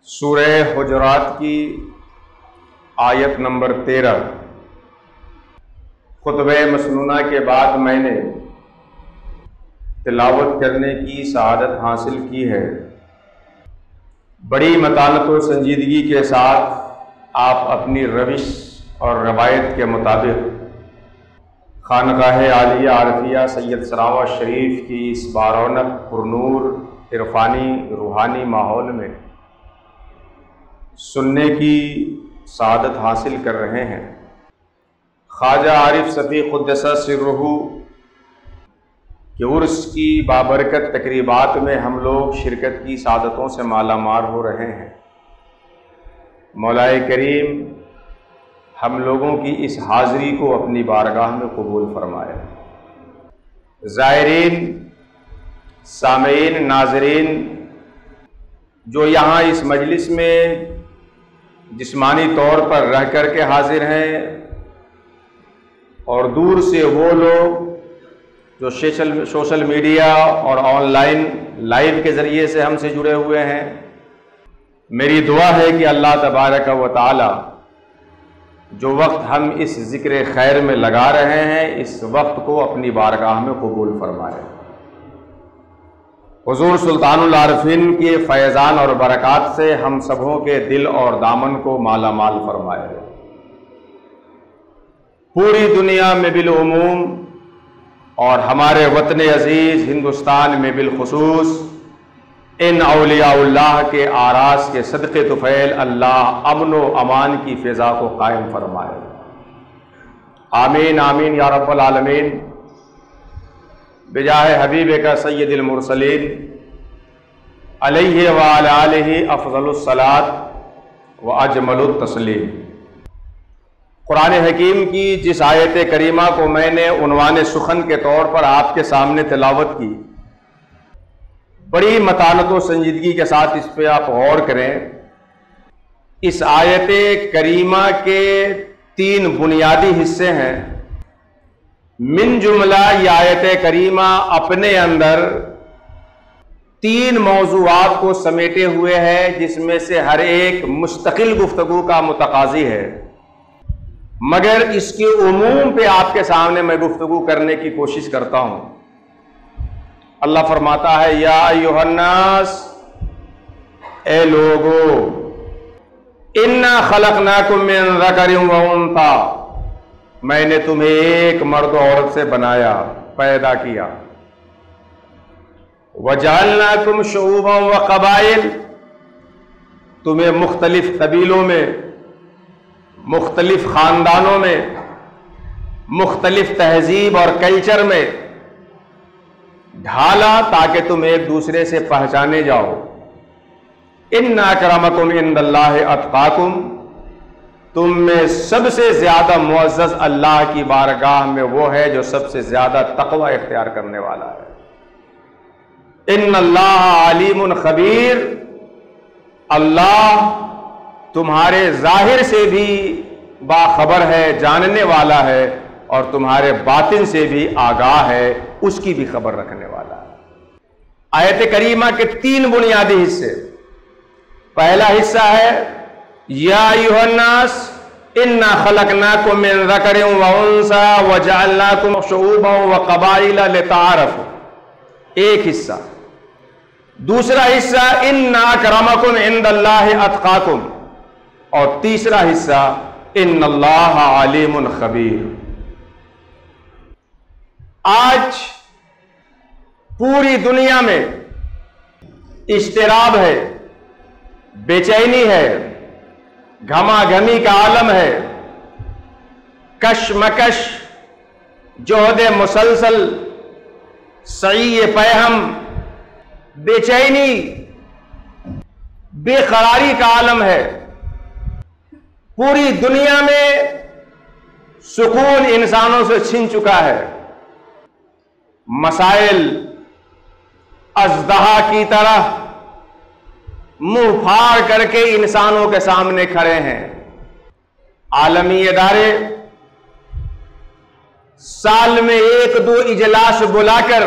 سورہ حجرات کی آیت نمبر 13 خطبہ مسنونہ کے بعد میں نے تلاوت کرنے کی سعادت حاصل کی ہے۔ بڑی متانت و سنجیدگی کے ساتھ آپ اپنی روش اور روایت کے مطابق خانقاہ عالیہ عارفیہ سید سراوا شریف کی اس بارونق پرنور عرفانی روحانی ماحول میں سننے کی سعادت حاصل کر رہے ہیں۔ خواجہ عارف صفی قدس سرہ کہ عرس کی بابرکت تقریبات میں ہم لوگ شرکت کی سعادتوں سے مالا مال ہو رہے ہیں۔ مولا کریم ہم لوگوں کی اس حاضری کو اپنی بارگاہ میں قبول فرمائے۔ زائرین، سامعین، ناظرین جو یہاں اس مجلس میں جسمانی طور پر رہ کر کے حاضر ہیں اور دور سے وہ لوگ جو سوشل میڈیا اور آن لائن لائیو کے ذریعے سے ہم سے جڑے ہوئے ہیں، میری دعا ہے کہ اللہ تبارک و تعالی جو وقت ہم اس ذکر خیر میں لگا رہے ہیں اس وقت کو اپنی بارگاہ میں قبول فرمائے۔ حضور سلطان العارفین کے فیضان اور برکات سے ہم سبوں کے دل اور دامن کو مالا مال فرمائے۔ پوری دنیا میں بالعموم اور ہمارے وطن عزیز ہندوستان میں بالخصوص ان اولیاء اللہ کے آراز کے صدقے طفیل اللہ امن و امان کی فضا کو قائم فرمائے۔ آمین آمین یا رب العالمین، بجاہ حبیب کا سید المرسلین علیہ وعلی آلہ افضل الصلاۃ و اجمل التسلیم۔ قرآن حکیم کی جس آیت کریمہ کو میں نے عنوان سخن کے طور پر آپ کے سامنے تلاوت کی، بڑی متانت و سنجیدگی کے ساتھ اس پہ آپ غور کریں۔ اس آیت کریمہ کے 3 بنیادی حصے ہیں۔ من جملہ یہ آیت کریمہ اپنے اندر 3 موضوعات کو سمیٹے ہوئے ہے، جس میں سے ہر ایک مستقل گفتگو کا متقاضی ہے، مگر اس کے عموم پہ آپ کے سامنے میں گفتگو کرنے کی کوشش کرتا ہوں۔ اللہ فرماتا ہے یا ایھا الناس، اے لوگو، انا خلقناکم من ذکر و انثی، میں نے تمہیں ایک مرد و عورت سے بنایا، پیدا کیا۔ وَجَعَلْنَاكُمْ شُعُوبًا وَقَبَائِلَ، تمہیں مختلف قبیلوں میں، مختلف خاندانوں میں، مختلف تہذیب اور کلچر میں ڈھالا تاکہ تم ایک دوسرے سے پہچانے جاؤ۔ إِنَّ أَكْرَمَكُمْ عِندَ اللَّهِ أَتْقَاكُمْ، تم میں سب سے زیادہ معزز اللہ کی بارگاہ میں وہ ہے جو سب سے زیادہ تقوی اختیار کرنے والا ہے۔ ان اللہ علیم خبیر، اللہ تمہارے ظاہر سے بھی باخبر ہے، جاننے والا ہے، اور تمہارے باطن سے بھی آگاہ ہے، اس کی بھی خبر رکھنے والا ہے۔ آیت کریمہ کے 3 بنیادی حصے۔ پہلا حصہ ہے یا ایھا الناس انا خلقناکم من ذکر و انثی وجعلناکم شعوبا وقبائل لتعارفوا، ایک حصہ۔ دوسرا حصہ ان اکرمکم عند اللہ اتقاکم، اور تیسرا حصہ ان اللہ علیم خبیر۔ آج پوری دنیا میں اضطراب ہے، بے چینی ہے، گھما گھمی کا عالم ہے، کشمکش، جہد مسلسل، سعی پیہم، بے چینی، بے قراری کا عالم ہے۔ پوری دنیا میں سکون انسانوں سے چھن چکا ہے۔ مسائل اژدہا کی طرح منہ پھاڑ کر کے انسانوں کے سامنے کھڑے ہیں۔ عالمی ادارے سال میں 1-2 اجلاس بلا کر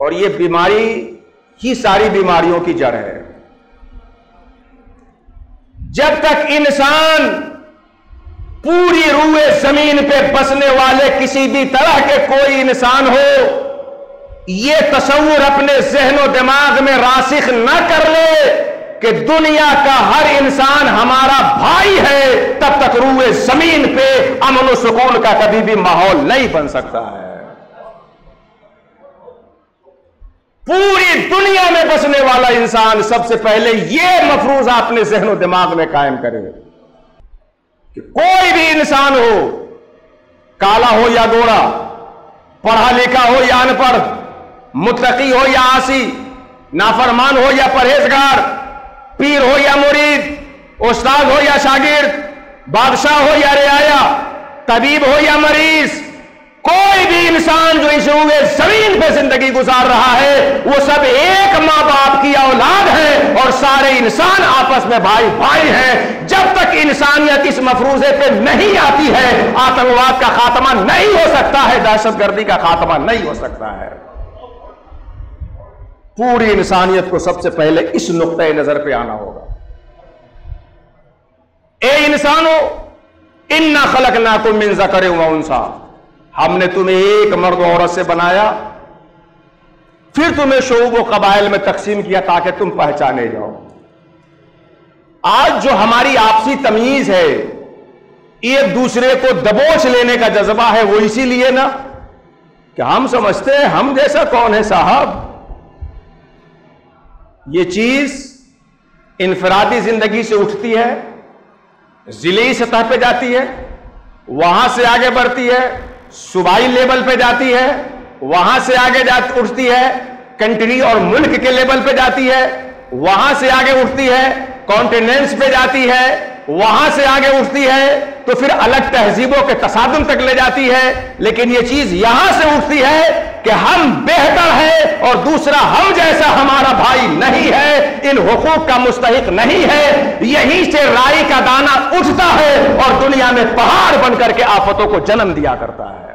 اور یہ بیماری ہی ساری بیماریوں کی جڑ ہے۔ جب تک انسان پوری روئے زمین پہ بسنے والے کسی بھی طرح کے کوئی انسان ہو یہ تصور اپنے ذہن و دماغ میں راسخ نہ کر لے کہ دنیا کا ہر انسان ہمارا بھائی ہے، تب تک روئے زمین پہ امن و سکون کا کبھی بھی ماحول نہیں بن سکتا ہے۔ پوری دنیا میں بسنے والا انسان سب سے پہلے یہ مفروضہ اپنے ذہن و دماغ میں قائم کرے کہ کوئی بھی انسان ہو، کالا ہو یا گورا، پڑھا لکھا ہو یا ان پڑھ، متقی ہو یا عاصی، نافرمان ہو یا پرہیزگار، پیر ہو یا مرید، استاد ہو یا شاگرد، بادشاہ ہو یا رعایا، طبیب ہو یا مریض، کوئی بھی انسان جو اس روئے زمین پہ زندگی گزار رہا ہے وہ سب ایک ماں باپ کی اولاد ہے اور سارے انسان آپس میں بھائی بھائی ہیں۔ جب تک انسانیت اس مفروضے پہ نہیں آتی ہے آتنکواد کا خاتمہ نہیں ہو سکتا ہے، دہشت گردی کا خاتمہ نہیں ہو سکتا ہے۔ پوری انسانیت کو سب سے پہلے اس نقطۂ نظر پہ آنا ہوگا۔ اے انسانو انا خلقناکم من ذکر و انثی، ہم نے تمہیں ایک مرد و عورت سے بنایا، پھر تمہیں شعوب و قبائل میں تقسیم کیا تاکہ تم پہچانے جاؤ۔ آج جو ہماری آپسی تمیز ہے، ایک دوسرے کو دبوچ لینے کا جذبہ ہے، وہ اسی لیے نا کہ ہم سمجھتے ہیں ہم جیسا کون ہے صاحب۔ یہ چیز انفرادی زندگی سے اٹھتی ہے، ضلعی سطح پہ جاتی ہے، وہاں سے آگے بڑھتی ہے، صوبائی لیول پہ جاتی ہے، وہاں سے آگے اٹھتی ہے، کنٹری اور ملک کے لیول پہ جاتی ہے، وہاں سے آگے اٹھتی ہے، کانٹیننٹس پہ جاتی ہے، وہاں سے آگے اٹھتی ہے تو پھر الگ تہذیبوں کے تصادم تک لے جاتی ہے۔ لیکن یہ چیز یہاں سے اٹھتی ہے کہ ہم بہتر ہیں اور دوسرا ہم جیسا ہمارا بھائی نہیں ہے، ان حقوق کا مستحق نہیں ہے۔ یہیں سے رائی کا دانہ اٹھتا ہے اور دنیا میں پہاڑ بن کر کے آفتوں کو جنم دیا کرتا ہے۔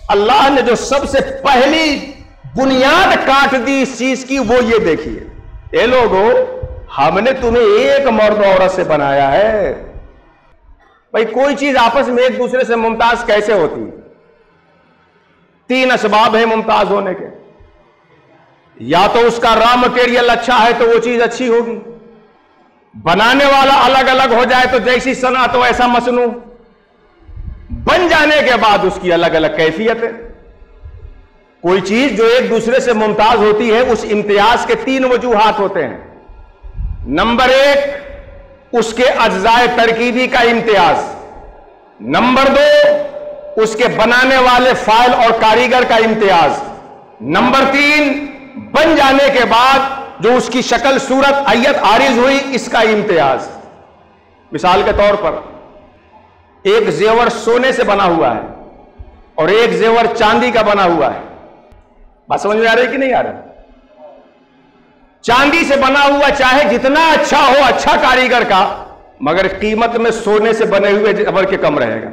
اللہ نے جو سب سے پہلی بنیاد کاٹ دی اس چیز کی وہ یہ دیکھیے، اے لوگو ہم نے تمہیں ایک مرد و عورت سے بنایا ہے۔ بھائی کوئی چیز آپس میں ایک دوسرے سے ممتاز کیسے ہوتی ہے؟ تین اسباب ہیں ممتاز ہونے کے، یا تو اس کا را مٹیریل اچھا ہے تو وہ چیز اچھی ہوگی، بنانے والا الگ الگ ہو جائے تو جیسی صنعت تو ایسا مصنوع، بن جانے کے بعد اس کی الگ الگ کیفیت ہے۔ کوئی چیز جو ایک دوسرے سے ممتاز ہوتی ہے اس امتیاز کے تین وجوہات ہوتے ہیں۔ نمبر ایک اس کے اجزاء ترکیبی کا امتیاز، نمبر دو اس کے بنانے والے فاعل اور کاریگر کا امتیاز، نمبر تین بن جانے کے بعد جو اس کی شکل صورت ایت عارض ہوئی اس کا امتیاز۔ مثال کے طور پر ایک زیور سونے سے بنا ہوا ہے اور ایک زیور چاندی کا بنا ہوا ہے، بات سمجھ میں آ رہی کہ نہیں آ رہی؟ چاندی سے بنا ہوا چاہے جتنا اچھا ہو، اچھا کاریگر کا، مگر قیمت میں سونے سے بنے ہوئے زیور کے کم رہے گا۔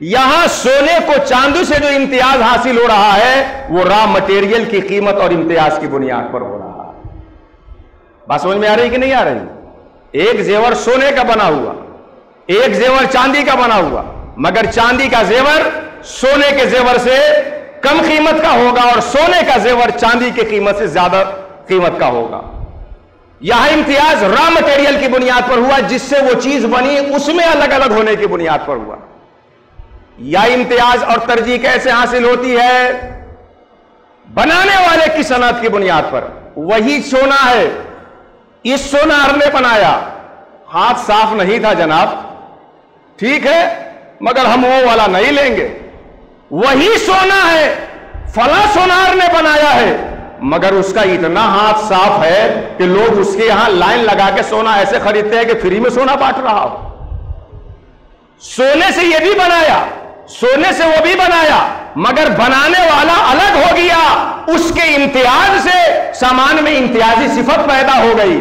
یہاں سونے کو چاندی سے جو امتیاز حاصل ہو رہا ہے وہ را مٹیریل کی قیمت اور امتیاز کی بنیاد پر ہو رہا ہے۔ بات سمجھ میں آ رہی کہ نہیں آ رہی؟ ایک زیور سونے کا بنا ہوا، ایک زیور چاندی کا بنا ہوا، مگر چاندی کا زیور سونے کے زیور سے کم قیمت کا ہوگا اور سونے کا زیور چاندی کی قیمت سے زیادہ قیمت کا ہوگا۔ یہاں امتیاز را مٹیریل کی بنیاد پر ہوا، جس سے وہ چیز بنی اس میں الگ الگ ہونے کی بنیاد پر ہوا۔ یا امتیاز اور ترجیح کیسے حاصل ہوتی ہے؟ بنانے والے کی صنعت کی بنیاد پر۔ وہی سونا ہے، اس سونار نے بنایا، ہاتھ صاف نہیں تھا جناب، ٹھیک ہے، مگر ہم وہ والا نہیں لیں گے۔ وہی سونا ہے، فلاں سونار نے بنایا ہے، مگر اس کا اتنا ہاتھ صاف ہے کہ لوگ اس کے یہاں لائن لگا کے سونا ایسے خریدتے ہیں کہ فری میں سونا بانٹ رہا ہو۔ سونے سے یہ بھی بنایا، سونے سے وہ بھی بنایا، مگر بنانے والا الگ ہو گیا، اس کے امتیاز سے سامان میں امتیازی صفت پیدا ہو گئی۔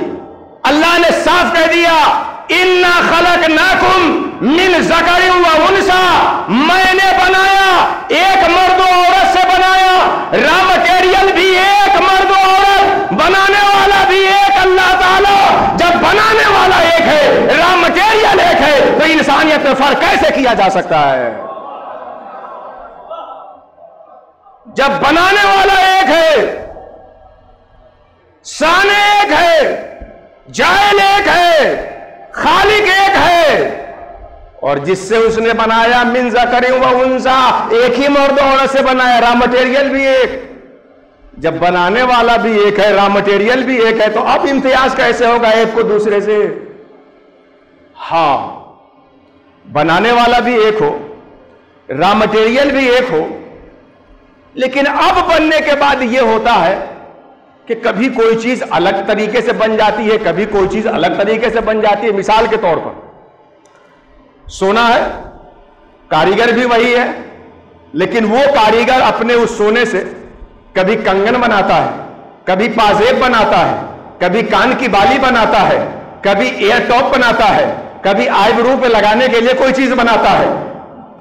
اللہ نے صاف کہہ دیا اِنَّا خَلَقْنَاكُمْ مِنْ ذَكَرٍ وَأُنْثَىٰ، میں نے بنایا ایک مرد و عورت سے را مٹیریل بھی ایک، مرد و عورت بنانے والا بھی ایک اللہ تعالیٰ۔ جب بنانے والا ایک ہے، را مٹیریل ایک ہے، تو انسانیت میں فرق کیسے کیا جا سکتا ہے؟ جب بنانے والا ایک ہے، سانے ایک ہے، جائل ایک ہے، خالق ایک ہے، اور جس سے اس نے بنایا من ذکر و انثی، ایک ہی مرد و عورت سے بنایا، را مٹیریل بھی ایک۔ جب بنانے والا بھی ایک ہے، را مٹیریل بھی ایک ہے، تو اب امتیاز کیسے ہوگا ایک کو دوسرے سے؟ ہاں، بنانے والا بھی ایک ہو، را مٹیریل بھی ایک ہو، لیکن اب بننے کے بعد یہ ہوتا ہے کہ کبھی کوئی چیز الگ طریقے سے بن جاتی ہے، کبھی کوئی چیز الگ طریقے سے بن جاتی ہے۔ مثال کے طور پر سونا ہے، کاریگر بھی وہی ہے، لیکن وہ کاریگر اپنے اس سونے سے کبھی کنگن بناتا ہے، کبھی پازیب بناتا ہے، کبھی کان کی بالی بناتا ہے، کبھی ایئر ٹاپ بناتا ہے، کبھی آئی برو پہ لگانے کے لیے کوئی چیز بناتا ہے۔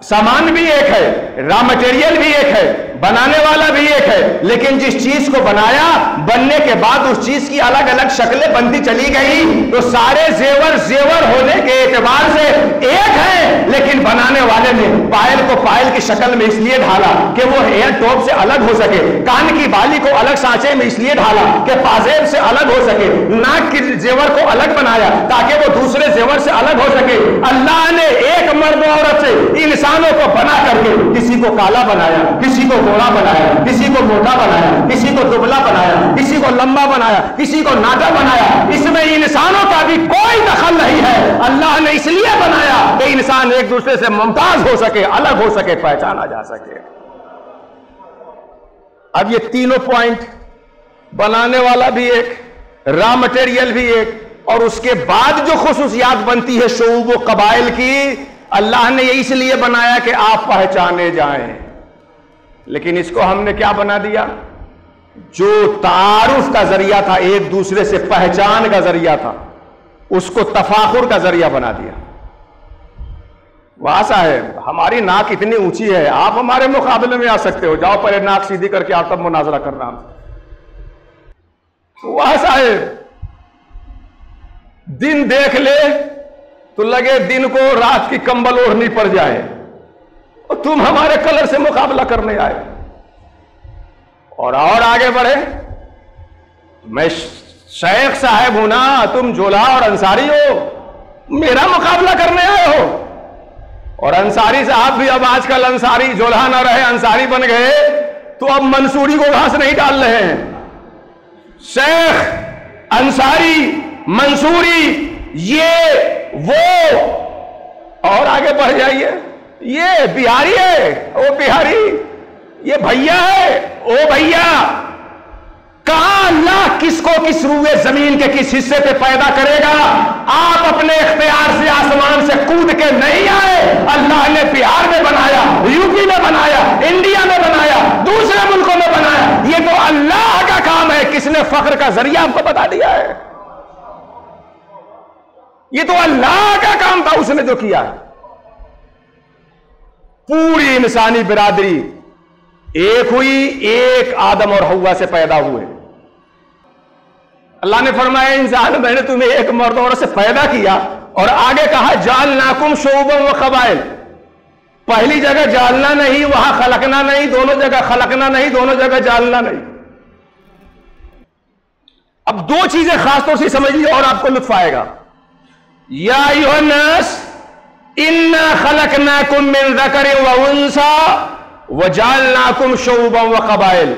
سامان بھی ایک ہے، را مٹیریل بھی ایک ہے، بنانے والا بھی ایک ہے، لیکن جس چیز کو بنایا، بننے کے بعد اس چیز کی الگ الگ شکلیں بنتی چلی گئی، تو سارے زیور زیور ہونے کے اعتبار سے ایک ہے، لیکن بنانے والے نے پائل کو پائل کی شکل میں اس لیے ڈھالا کہ وہ ایئر ٹاپ سے الگ ہو سکے، کان کی بالی کو الگ سانچے میں اس لیے ڈھالا کہ پازیب سے الگ ہو سکے، ناک کی زیور کو الگ بنایا تاکہ وہ دوسرے زیور سے الگ ہو سکے۔ اللہ نے ایک مرد و عورت سے انسانوں کو بنا کر کے کسی کو کالا بنایا، کسی کو گوڑا بنایا، کسی کو موٹا بنایا، کسی کو دبلا بنایا، کسی کو لمبا بنایا، کسی کو ناٹا بنایا۔ اس میں انسانوں کا بھی کوئی دخل نہیں ہے، اللہ نے اس لیے بنایا کہ انسان ایک دوسرے سے ممتاز ہو سکے، الگ ہو سکے، پہچانا جا سکے۔ اب یہ تینوں پوائنٹ، بنانے والا بھی ایک، را مٹیریل بھی ایک، اور اس کے بعد جو خصوصیات بنتی ہے شعوب و قبائل کی، اللہ نے یہ اس لیے بنایا کہ آپ پہچانے جائیں۔ لیکن اس کو ہم نے کیا بنا دیا؟ جو تعارف کا ذریعہ تھا، ایک دوسرے سے پہچان کا ذریعہ تھا، اس کو تفاخر کا ذریعہ بنا دیا۔ واہ صاحب، ہماری ناک اتنی اونچی ہے، آپ ہمارے مقابلے میں آ سکتے ہو، جاؤ پہلے ناک سیدھی کر کے آپ تب مناظرہ کرنا ہم سے۔ واہ صاحب، دن دیکھ لے تو لگے دن کو رات کی کمبل اوڑھنی پڑ جائے، اور تم ہمارے کلر سے مقابلہ کرنے آئے۔ اور آگے بڑھے، میں شیخ صاحب ہوں نا، تم جولہا اور انصاری ہو، میرا مقابلہ کرنے آئے ہو۔ اور انصاری صاحب بھی اب آج کل انصاری جولہا نہ رہے، انصاری بن گئے، تو اب منصوری کو گھاس نہیں ڈال رہے ہیں۔ شیخ، انصاری، منصوری، یہ وہ، اور آگے بڑھ جائیے، یہ بہاری ہے، وہ بہاری، یہ بھیا ہے، وہ بھیا۔ کہاں اللہ کس کو کس روئے زمین کے کس حصے پہ پیدا کرے گا؟ آپ اپنے اختیار سے آسمان سے کود کے نہیں آئے، اللہ نے بہار میں بنایا، یو پی میں بنایا، انڈیا میں بنایا، دوسرے ملکوں میں بنایا۔ یہ تو اللہ کا کام ہے، کس نے فخر کا ذریعہ آپ کو بتا دیا ہے؟ یہ تو اللہ کا کام تھا، اس نے جو کیا ہے۔ پوری انسانی برادری ایک ہوئی، ایک آدم اور حوا سے پیدا ہوئے۔ اللہ نے فرمایا انسان، میں نے تمہیں ایک مرد عورت سے پیدا کیا، اور آگے کہا جعلناکم شعوبا و قبائل۔ پہلی جگہ جالنا نہیں، وہاں خلقنا نہیں، دونوں جگہ خلقنا نہیں، دونوں جگہ جالنا نہیں۔ اب دو چیزیں خاص طور سے سمجھ لیجیے اور آپ کو لطف آئے گا۔ یا ایھا الناس انا خلقناکم من ذکر و انثی وجعلناکم شعوبا و قبائل۔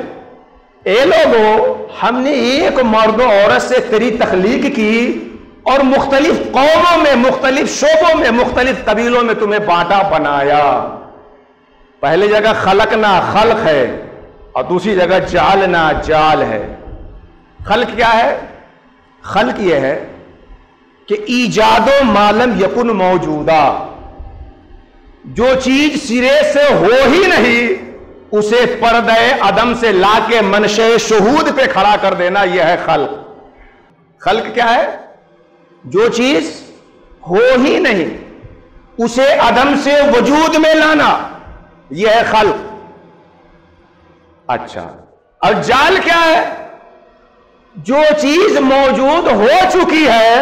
اے لوگو، ہم نے ایک مرد و عورت سے تیری تخلیق کی، اور مختلف قوموں میں، مختلف شعبوں میں، مختلف قبیلوں میں تمہیں بانٹا بنایا۔ پہلی جگہ خلقنا خلق ہے، اور دوسری جگہ جعلنا جال ہے۔ خلق کیا ہے؟ خلق یہ ہے کہ ایجاد و معلم یکن موجودہ، جو چیز سرے سے ہو ہی نہیں اسے پردہ عدم سے لا کے منشے شہود پہ کھڑا کر دینا، یہ ہے خلق۔ خلق کیا ہے؟ جو چیز ہو ہی نہیں اسے عدم سے وجود میں لانا، یہ ہے خلق۔ اچھا، اور جال کیا ہے؟ جو چیز موجود ہو چکی ہے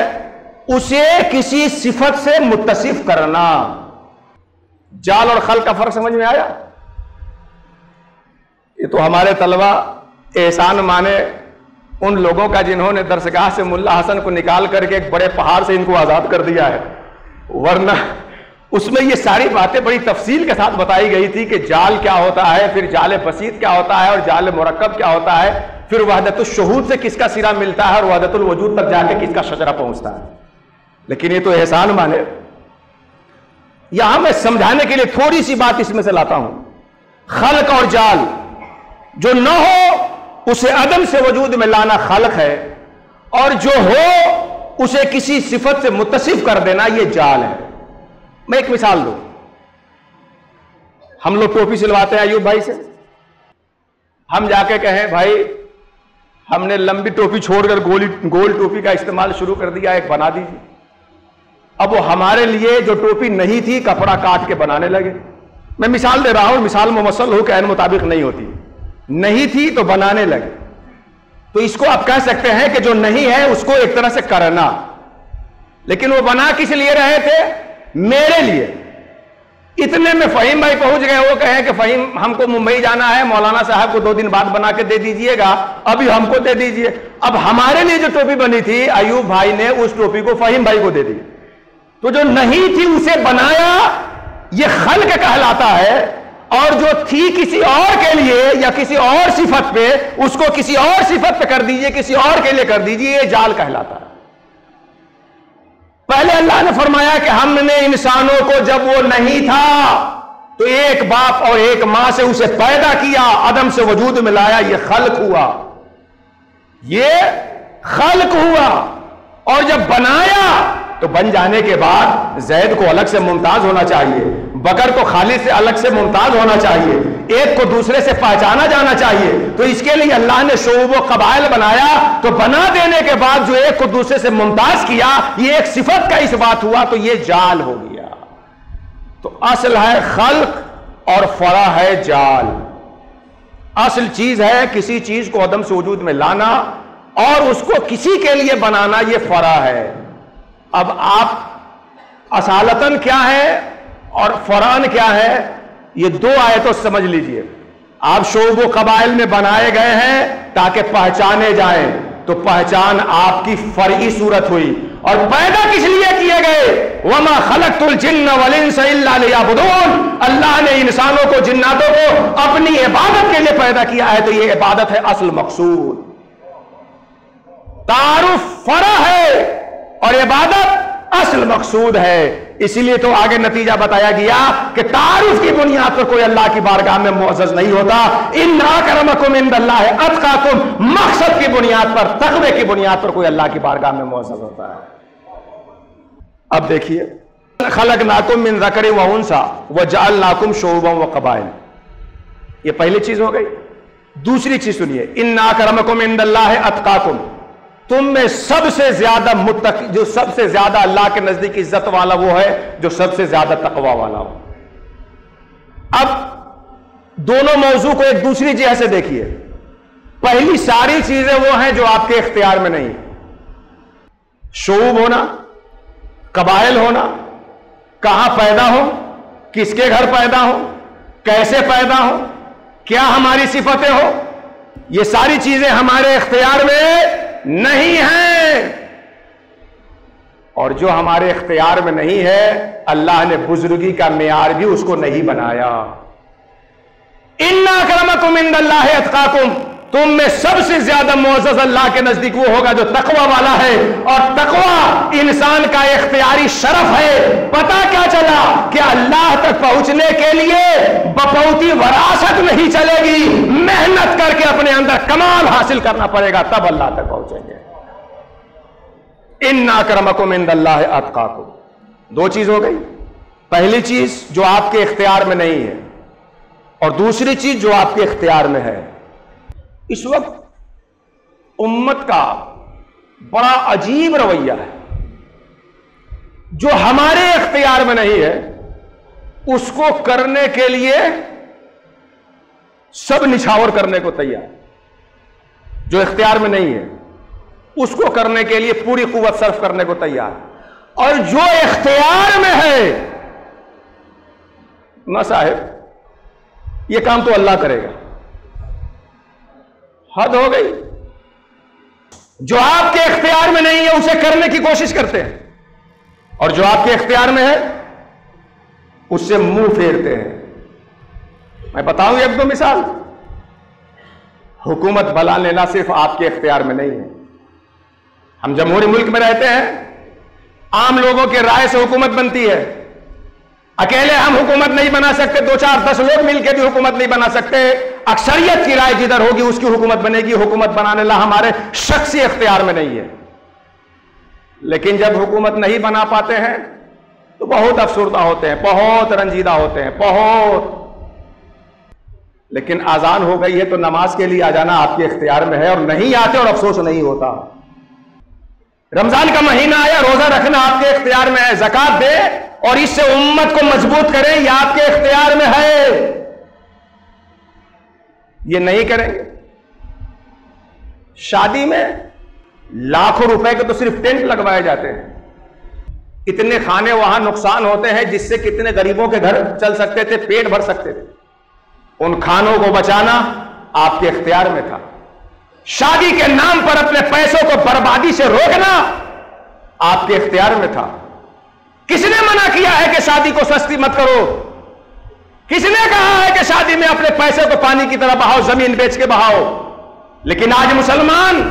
اسے کسی صفت سے متصف کرنا۔ جال اور خلق کا فرق سمجھ میں آیا؟ یہ تو ہمارے طلبہ احسان مانے ان لوگوں کا جنہوں نے درسگاہ سے ملا حسن کو نکال کر کے ایک بڑے پہاڑ سے ان کو آزاد کر دیا ہے، ورنہ اس میں یہ ساری باتیں بڑی تفصیل کے ساتھ بتائی گئی تھی کہ جال کیا ہوتا ہے، پھر جال بسیط کیا ہوتا ہے، اور جال مرکب کیا ہوتا ہے، پھر وحدت الشہود سے کس کا سرا ملتا ہے، اور وحدت الوجود تک جا کے کس کا شجرہ پہنچتا ہے۔ لیکن یہ تو احسان مانے، یہاں میں سمجھانے کے لیے تھوڑی سی بات اس میں سے لاتا ہوں۔ خلق اور جال، جو نہ ہو اسے عدم سے وجود میں لانا خلق ہے، اور جو ہو اسے کسی صفت سے متصف کر دینا یہ جال ہے۔ میں ایک مثال دوں، ہم لوگ ٹوپی سلواتے ہیں ایوب بھائی سے، ہم جا کے کہیں بھائی ہم نے لمبی ٹوپی چھوڑ کر گول ٹوپی کا استعمال شروع کر دیا، ایک بنا دیجیے۔ اب وہ ہمارے لیے جو ٹوپی نہیں تھی کپڑا کاٹ کے بنانے لگے۔ میں مثال دے رہا ہوں، مثال ممثل ہو کہ عین مطابق نہیں ہوتی، نہیں تھی تو بنانے لگے۔ تو اس کو آپ کہہ سکتے ہیں کہ جو نہیں ہے اس کو ایک طرح سے کرنا، لیکن وہ بنا کس لیے رہے تھے؟ میرے لیے۔ اتنے میں فہیم بھائی پہنچ گئے، وہ کہیں کہ فہیم ہم کو ممبئی جانا ہے، مولانا صاحب کو 2 دن بعد بنا کے دے دیجئے گا، ابھی ہم کو دے دیجئے۔ اب ہمارے لیے جو ٹوپی بنی تھی ایوب بھائی نے اس ٹوپی کو فہیم بھائی کو دے دی، تو جو نہیں تھی اسے بنایا، یہ خلق کہلاتا ہے۔ اور جو تھی کسی اور کے لیے یا کسی اور صفت پہ، اس کو کسی اور صفت پہ کر دیجئے، کسی اور کے لیے کر دیجئے، یہ جال کہلاتا ہے۔ پہلے اللہ نے فرمایا کہ ہم نے انسانوں کو جب وہ نہیں تھا تو ایک باپ اور ایک ماں سے اسے پیدا کیا، عدم سے وجود میں لایا، یہ خلق ہوا، یہ خلق ہوا۔ اور جب بنایا تو بن جانے کے بعد زید کو الگ سے ممتاز ہونا چاہیے، بکر کو خالد سے الگ سے ممتاز ہونا چاہیے، ایک کو دوسرے سے پہچانا جانا چاہیے۔ تو اس کے لیے اللہ نے شعوب و قبائل بنایا، تو بنا دینے کے بعد جو ایک کو دوسرے سے ممتاز کیا، یہ ایک صفت کا اس بات ہوا، تو یہ جال ہو گیا۔ تو اصل ہے خلق اور فرع ہے جال۔ اصل چیز ہے کسی چیز کو عدم سے وجود میں لانا اور اس کو کسی کے لیے بنانا، یہ فرع ہے۔ اب آپ اصالتاً کیا ہے اور فرعاً کیا ہے، یہ 2 آیتوں سمجھ لیجئے۔ آپ شعوب و قبائل میں بنائے گئے ہیں تاکہ پہچانے جائیں، تو پہچان آپ کی فرعی صورت ہوئی۔ اور پیدا کس لیے کیے گئے؟ وَمَا خَلَقْتُ الْجِنَّ وَالْإِنسَ إِلَّا لِيَعْبُدُونَ، اللہ نے انسانوں کو جناتوں کو اپنی عبادت کے لیے پیدا کیا ہے، تو یہ عبادت ہے اصل مقصود۔ تعارف فرع ہے اور عبادت اصل مقصود ہے۔ اسی لیے تو آگے نتیجہ بتایا گیا کہ تعارف کی بنیاد پر کوئی اللہ کی بارگاہ میں معزز نہیں ہوتا۔ ان اکرمکم عند اللہ اتقاکم، مقصد کی بنیاد پر، تقوی کی بنیاد پر کوئی اللہ کی بارگاہ میں معزز ہوتا ہے۔ اب دیکھیے، خلقناکم من ذکر و انثی وجعلناکم شعوبا وقبائل، یہ پہلی چیز ہو گئی۔ دوسری چیز سنیے، ان اکرمکم عند اللہ اتقاکم، تم میں سب سے زیادہ متقی، جو سب سے زیادہ اللہ کے نزدیک عزت والا وہ ہے جو سب سے زیادہ تقوی والا ہو۔ اب دونوں موضوع کو ایک دوسری جہت سے دیکھیے۔ پہلی ساری چیزیں وہ ہیں جو آپ کے اختیار میں نہیں، شعوب ہونا، قبائل ہونا، کہاں پیدا ہو، کس کے گھر پیدا ہو، کیسے پیدا ہو، کیا ہماری صفتیں ہو، یہ ساری چیزیں ہمارے اختیار میں نہیں ہے۔ اور جو ہمارے اختیار میں نہیں ہے، اللہ نے بزرگی کا معیار بھی اس کو نہیں بنایا۔ ان اکرمکم عند اللہ اتقاکم، تم میں سب سے زیادہ معزز اللہ کے نزدیک وہ ہوگا جو تقوی والا ہے۔ اور تقوی انسان کا اختیاری شرف ہے۔ پتہ کیا چلا کہ اللہ تک پہنچنے کے لیے بپوتی وراثت نہیں چلے گی، محنت کر کے اپنے اندر کمال حاصل کرنا پڑے گا، تب اللہ تک پہنچیں گے۔ ان اکرمکم عند اللہ اتقاکم، 2 چیز ہو گئی۔ پہلی چیز جو آپ کے اختیار میں نہیں ہے، اور دوسری چیز جو آپ کے اختیار میں ہے۔ اس وقت امت کا بڑا عجیب رویہ ہے، جو ہمارے اختیار میں نہیں ہے اس کو کرنے کے لیے سب نچھاور کرنے کو تیار۔ جو اختیار میں نہیں ہے اس کو کرنے کے لیے پوری قوت صرف کرنے کو تیار، اور جو اختیار میں ہے نہ صاحب یہ کام تو اللہ کرے گا، حد ہو گئی۔ جو آپ کے اختیار میں نہیں ہے اسے کرنے کی کوشش کرتے ہیں، اور جو آپ کے اختیار میں ہے اس سے منہ پھیرتے ہیں۔ میں بتاؤں ایک دو مثال۔ حکومت بلا لینا صرف آپ کے اختیار میں نہیں ہے۔ ہم جمہوری ملک میں رہتے ہیں، عام لوگوں کے رائے سے حکومت بنتی ہے۔ اکیلے ہم حکومت نہیں بنا سکتے، 2 4 10 لوگ مل کے بھی حکومت نہیں بنا سکتے۔ اکثریت کی رائے جدھر ہوگی اس کی حکومت بنے گی۔ حکومت بنانے لا ہمارے شخصی اختیار میں نہیں ہے، لیکن جب حکومت نہیں بنا پاتے ہیں تو بہت افسردہ ہوتے ہیں، بہت رنجیدہ ہوتے ہیں، بہت۔ لیکن اذان ہو گئی ہے تو نماز کے لیے آ جانا آپ کے اختیار میں ہے، اور نہیں آتے اور افسوس نہیں ہوتا۔ رمضان کا مہینہ آیا، روزہ رکھنا آپ کے اختیار میں ہے، زکات دے اور اس سے امت کو مضبوط کریں، یہ آپ کے اختیار میں ہے۔ یہ نہیں کریں گے۔ شادی میں لاکھوں روپے کے تو صرف ٹینٹ لگوائے جاتے ہیں، اتنے کھانے وہاں نقصان ہوتے ہیں جس سے کتنے غریبوں کے گھر چل سکتے تھے، پیٹ بھر سکتے تھے۔ ان کھانوں کو بچانا آپ کے اختیار میں تھا۔ شادی کے نام پر اپنے پیسوں کو بربادی سے روکنا آپ کے اختیار میں تھا۔ کس نے منع کیا ہے کہ شادی کو سستی مت کرو؟ کس نے کہا ہے کہ شادی میں اپنے پیسے کو پانی کی طرح بہاؤ، زمین بیچ کے بہاؤ؟ لیکن آج مسلمان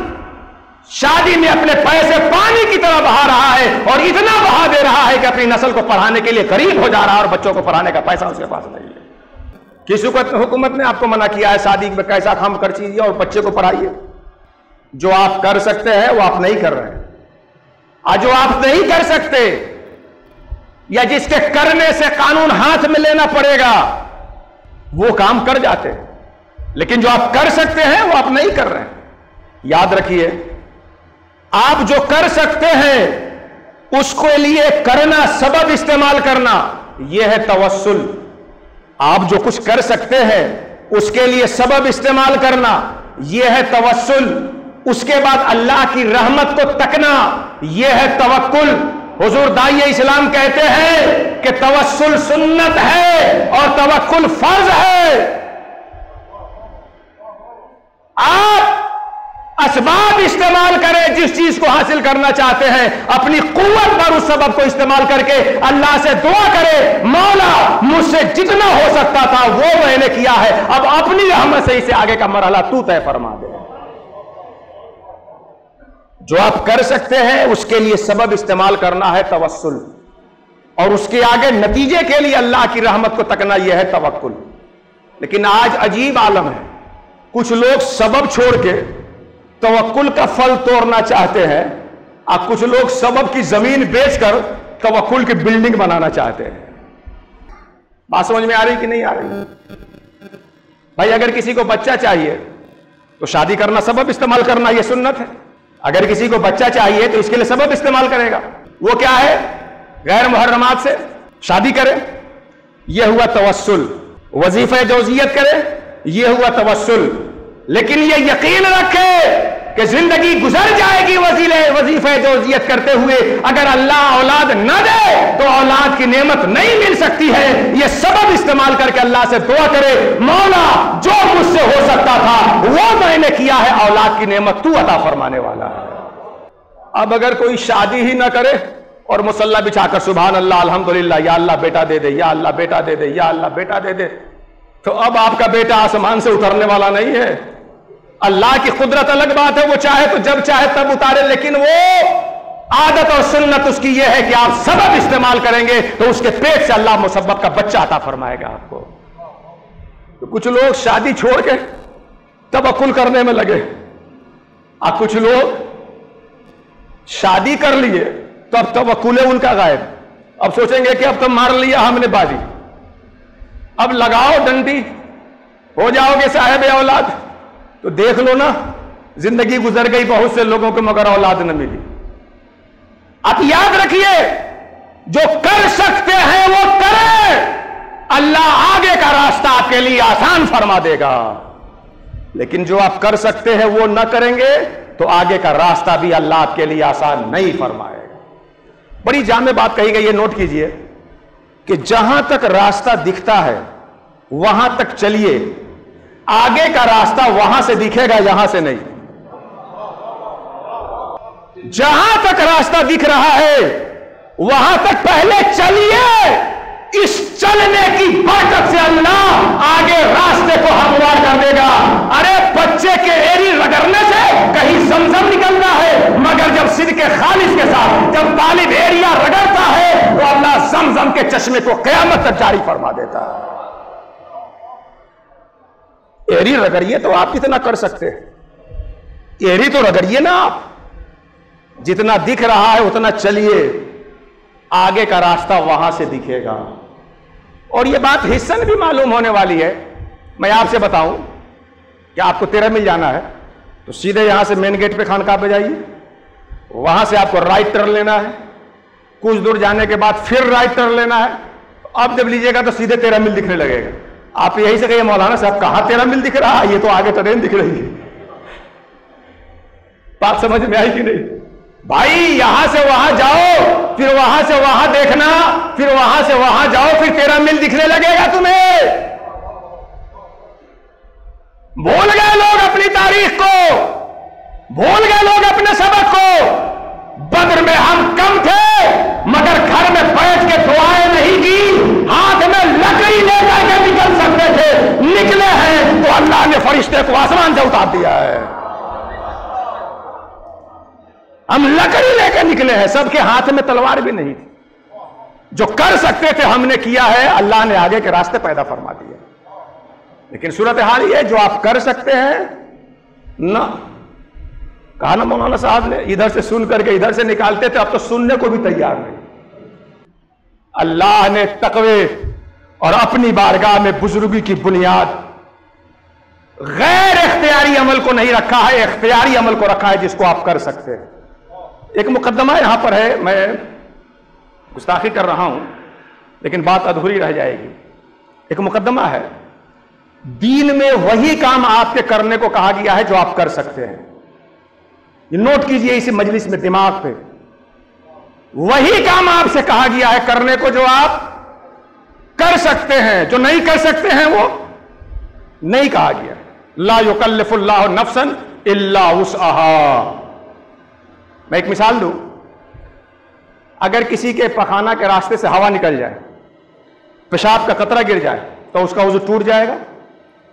شادی میں اپنے پیسے پانی کی طرح بہا رہا ہے، اور اتنا بہا دے رہا ہے کہ اپنی نسل کو پڑھانے کے لیے غریب ہو جا رہا ہے، اور بچوں کو پڑھانے کا پیسہ اس کے پاس نہیں ہے۔ کس حکومت نے آپ کو منع کیا ہے شادی میں پیسہ خام خرچ کیجیے اور بچے کو پڑھائیے؟ جو آپ کر سکتے ہیں وہ آپ نہیں کر رہے ہیں، اور جو آپ نہیں کر سکتے یا جس کے کرنے سے قانون ہاتھ میں لینا پڑے گا وہ کام کر جاتے ہیں، لیکن جو آپ کر سکتے ہیں وہ آپ نہیں کر رہے ہیں۔ یاد رکھیے، آپ جو کر سکتے ہیں اس کے لیے کرنا، سبب استعمال کرنا، یہ ہے توسل۔ آپ جو کچھ کر سکتے ہیں اس کے لیے سبب استعمال کرنا، یہ ہے توسل۔ اس کے بعد اللہ کی رحمت کو تکنا، یہ ہے توکل۔ حضور داعی اسلام کہتے ہیں کہ توسل سنت ہے اور توکل فرض ہے۔ آپ اسباب استعمال کریں جس چیز کو حاصل کرنا چاہتے ہیں، اپنی قوت پر اس سبب کو استعمال کر کے اللہ سے دعا کرے، مولا مجھ سے جتنا ہو سکتا تھا وہ میں نے کیا ہے، اب اپنی رحمت سے اسے آگے کا مرحلہ تو طے فرما دے۔ جو آپ کر سکتے ہیں اس کے لیے سبب استعمال کرنا ہے توسل، اور اس کے آگے نتیجے کے لیے اللہ کی رحمت کو تکنا، یہ ہے توکل۔ لیکن آج عجیب عالم ہے، کچھ لوگ سبب چھوڑ کے توکل کا پھل توڑنا چاہتے ہیں، اور کچھ لوگ سبب کی زمین بیچ کر توکل کی بلڈنگ بنانا چاہتے ہیں۔ بات سمجھ میں آ رہی کہ نہیں آ رہی؟ بھائی اگر کسی کو بچہ چاہیے تو شادی کرنا، سبب استعمال کرنا، یہ سنت ہے۔ اگر کسی کو بچہ چاہیے تو اس کے لیے سبب استعمال کرے گا، وہ کیا ہے؟ غیر محرمات سے شادی کرے، یہ ہوا توسل۔ وظیفہ جوزیت کرے، یہ ہوا توسل۔ لیکن یہ یقین رکھے کہ زندگی گزر جائے گی وظیفہ جوزیت کرتے ہوئے، اگر اللہ اولاد نہ دے تو اولاد کی نعمت نہیں مل سکتی ہے۔ یہ سبب استعمال کر کے اللہ سے دعا کرے، مولا جو مجھ سے ہو سکتا تھا وہ میں نے کیا ہے، اولاد کی نعمت تو عطا فرمانے والا ہے۔ اب اگر کوئی شادی ہی نہ کرے اور مصلی بچھا کر سبحان اللہ الحمدللہ، یا اللہ بیٹا دے دے، یا اللہ بیٹا دے دے، یا اللہ بیٹا دے دے، تو اب آپ کا بیٹا آسمان سے اترنے والا نہیں ہے۔ اللہ کی قدرت الگ بات ہے، وہ چاہے تو جب چاہے تب اتارے، لیکن وہ عادت اور سنت اس کی یہ ہے کہ آپ سبب استعمال کریں گے تو اس کے پیٹ سے اللہ مسبب کا بچہ عطا فرمائے گا آپ کو۔ تو کچھ لوگ شادی چھوڑ کے توکل کرنے میں لگے، اور کچھ لوگ شادی کر لیے تو اب توکل ہے ان کا غائب۔ اب سوچیں گے کہ اب تو مار لیا ہم نے بازی، اب لگاؤ ڈنڈی، ہو جاؤ گے صاحب اولاد۔ تو دیکھ لو نا، زندگی گزر گئی بہت سے لوگوں کو مگر اولاد نہ ملی۔ اب یاد رکھیے، جو کر سکتے ہیں وہ کریں، اللہ آگے کا راستہ آپ کے لیے آسان فرما دے گا۔ لیکن جو آپ کر سکتے ہیں وہ نہ کریں گے تو آگے کا راستہ بھی اللہ آپ کے لیے آسان نہیں فرمائے گا۔ بڑی جامع بات کہی گئی ہے، نوٹ کیجئے کہ جہاں تک راستہ دکھتا ہے وہاں تک چلیے، آگے کا راستہ وہاں سے دکھے گا، یہاں سے نہیں۔ جہاں تک راستہ دکھ رہا ہے وہاں تک پہلے چلیے، اس چلنے کی برکت سے اللہ آگے راستے کو ہموار کر دے گا۔ ارے بچے کے ایری رگڑنے سے کہیں زمزم نکلتا ہے، مگر جب صدق خالص کے ساتھ جب طالب ایریا رگڑتا ہے تو اللہ زمزم کے چشمے کو قیامت تک جاری فرما دیتا ہے۔ ایری رگڑیے تو آپ کتنا کر سکتے ہیں، ایری تو رگڑیے نا، آپ جتنا دکھ رہا ہے اتنا چلیے، آگے کا راستہ وہاں سے دکھے گا۔ اور یہ بات حسن بھی معلوم ہونے والی ہے۔ میں آپ سے بتاؤں کہ آپ کو 13 میل جانا ہے تو سیدھے یہاں سے مین گیٹ پہ خانقاہ پہ جائیے، وہاں سے آپ کو رائٹ ٹرن لینا ہے، کچھ دور جانے کے بعد پھر رائٹ ٹرن لینا ہے، اب جب لیجئے گا تو سیدھے 13 میل دکھنے لگے گا۔ آپ یہی سے کہیے مولانا صاحب کہاں 13 میل دکھ رہا ہے، یہ تو آگے ٹرین دکھ رہی ہے۔ بات سمجھ میں آئی کہ نہیں؟ بھائی یہاں سے وہاں جاؤ، پھر وہاں سے وہاں دیکھنا، پھر وہاں سے وہاں جاؤ، پھر 13 میل دکھنے لگے گا تمہیں۔ بھول گئے لوگ اپنی تاریخ کو، بھول گئے لوگ اپنے سبق کو۔ بدر میں ہم کم تھے مگر گھر میں بیٹھ کے دعائیں نہیں کی، ہاتھ میں لکڑی لے کر کے نکل سکتے تھے، نکلے ہیں تو اللہ نے فرشتے کو آسمان سے اتار دیا ہے۔ ہم لکڑی لے کے نکلے ہیں، سب کے ہاتھ میں تلوار بھی نہیں تھی۔ جو کر سکتے تھے ہم نے کیا ہے، اللہ نے آگے کے راستے پیدا فرما دیے۔ لیکن صورتحال یہ جو آپ کر سکتے ہیں نہ، کہا نا مولانا صاحب نے، ادھر سے سن کر کے ادھر سے نکالتے تھے، اب تو سننے کو بھی تیار نہیں۔ اللہ نے تقوی اور اپنی بارگاہ میں بزرگی کی بنیاد غیر اختیاری عمل کو نہیں رکھا ہے، اختیاری عمل کو رکھا ہے جس کو آپ کر سکتے ہیں۔ ایک مقدمہ یہاں پر ہے، میں گستاخی کر رہا ہوں لیکن بات ادھوری رہ جائے گی۔ ایک مقدمہ ہے، دین میں وہی کام آپ کے کرنے کو کہا گیا ہے جو آپ کر سکتے ہیں۔ یہ نوٹ کیجئے اسی مجلس میں دماغ پہ، وہی کام آپ سے کہا گیا ہے کرنے کو جو آپ کر سکتے ہیں، جو نہیں کر سکتے ہیں وہ نہیں کہا گیا۔ لا یکلف اللہ نفسا الا وسعها۔ میں ایک مثال دوں، اگر کسی کے پخانہ کے راستے سے ہوا نکل جائے، پیشاب کا قطرہ گر جائے تو اس کا وضو ٹوٹ جائے گا،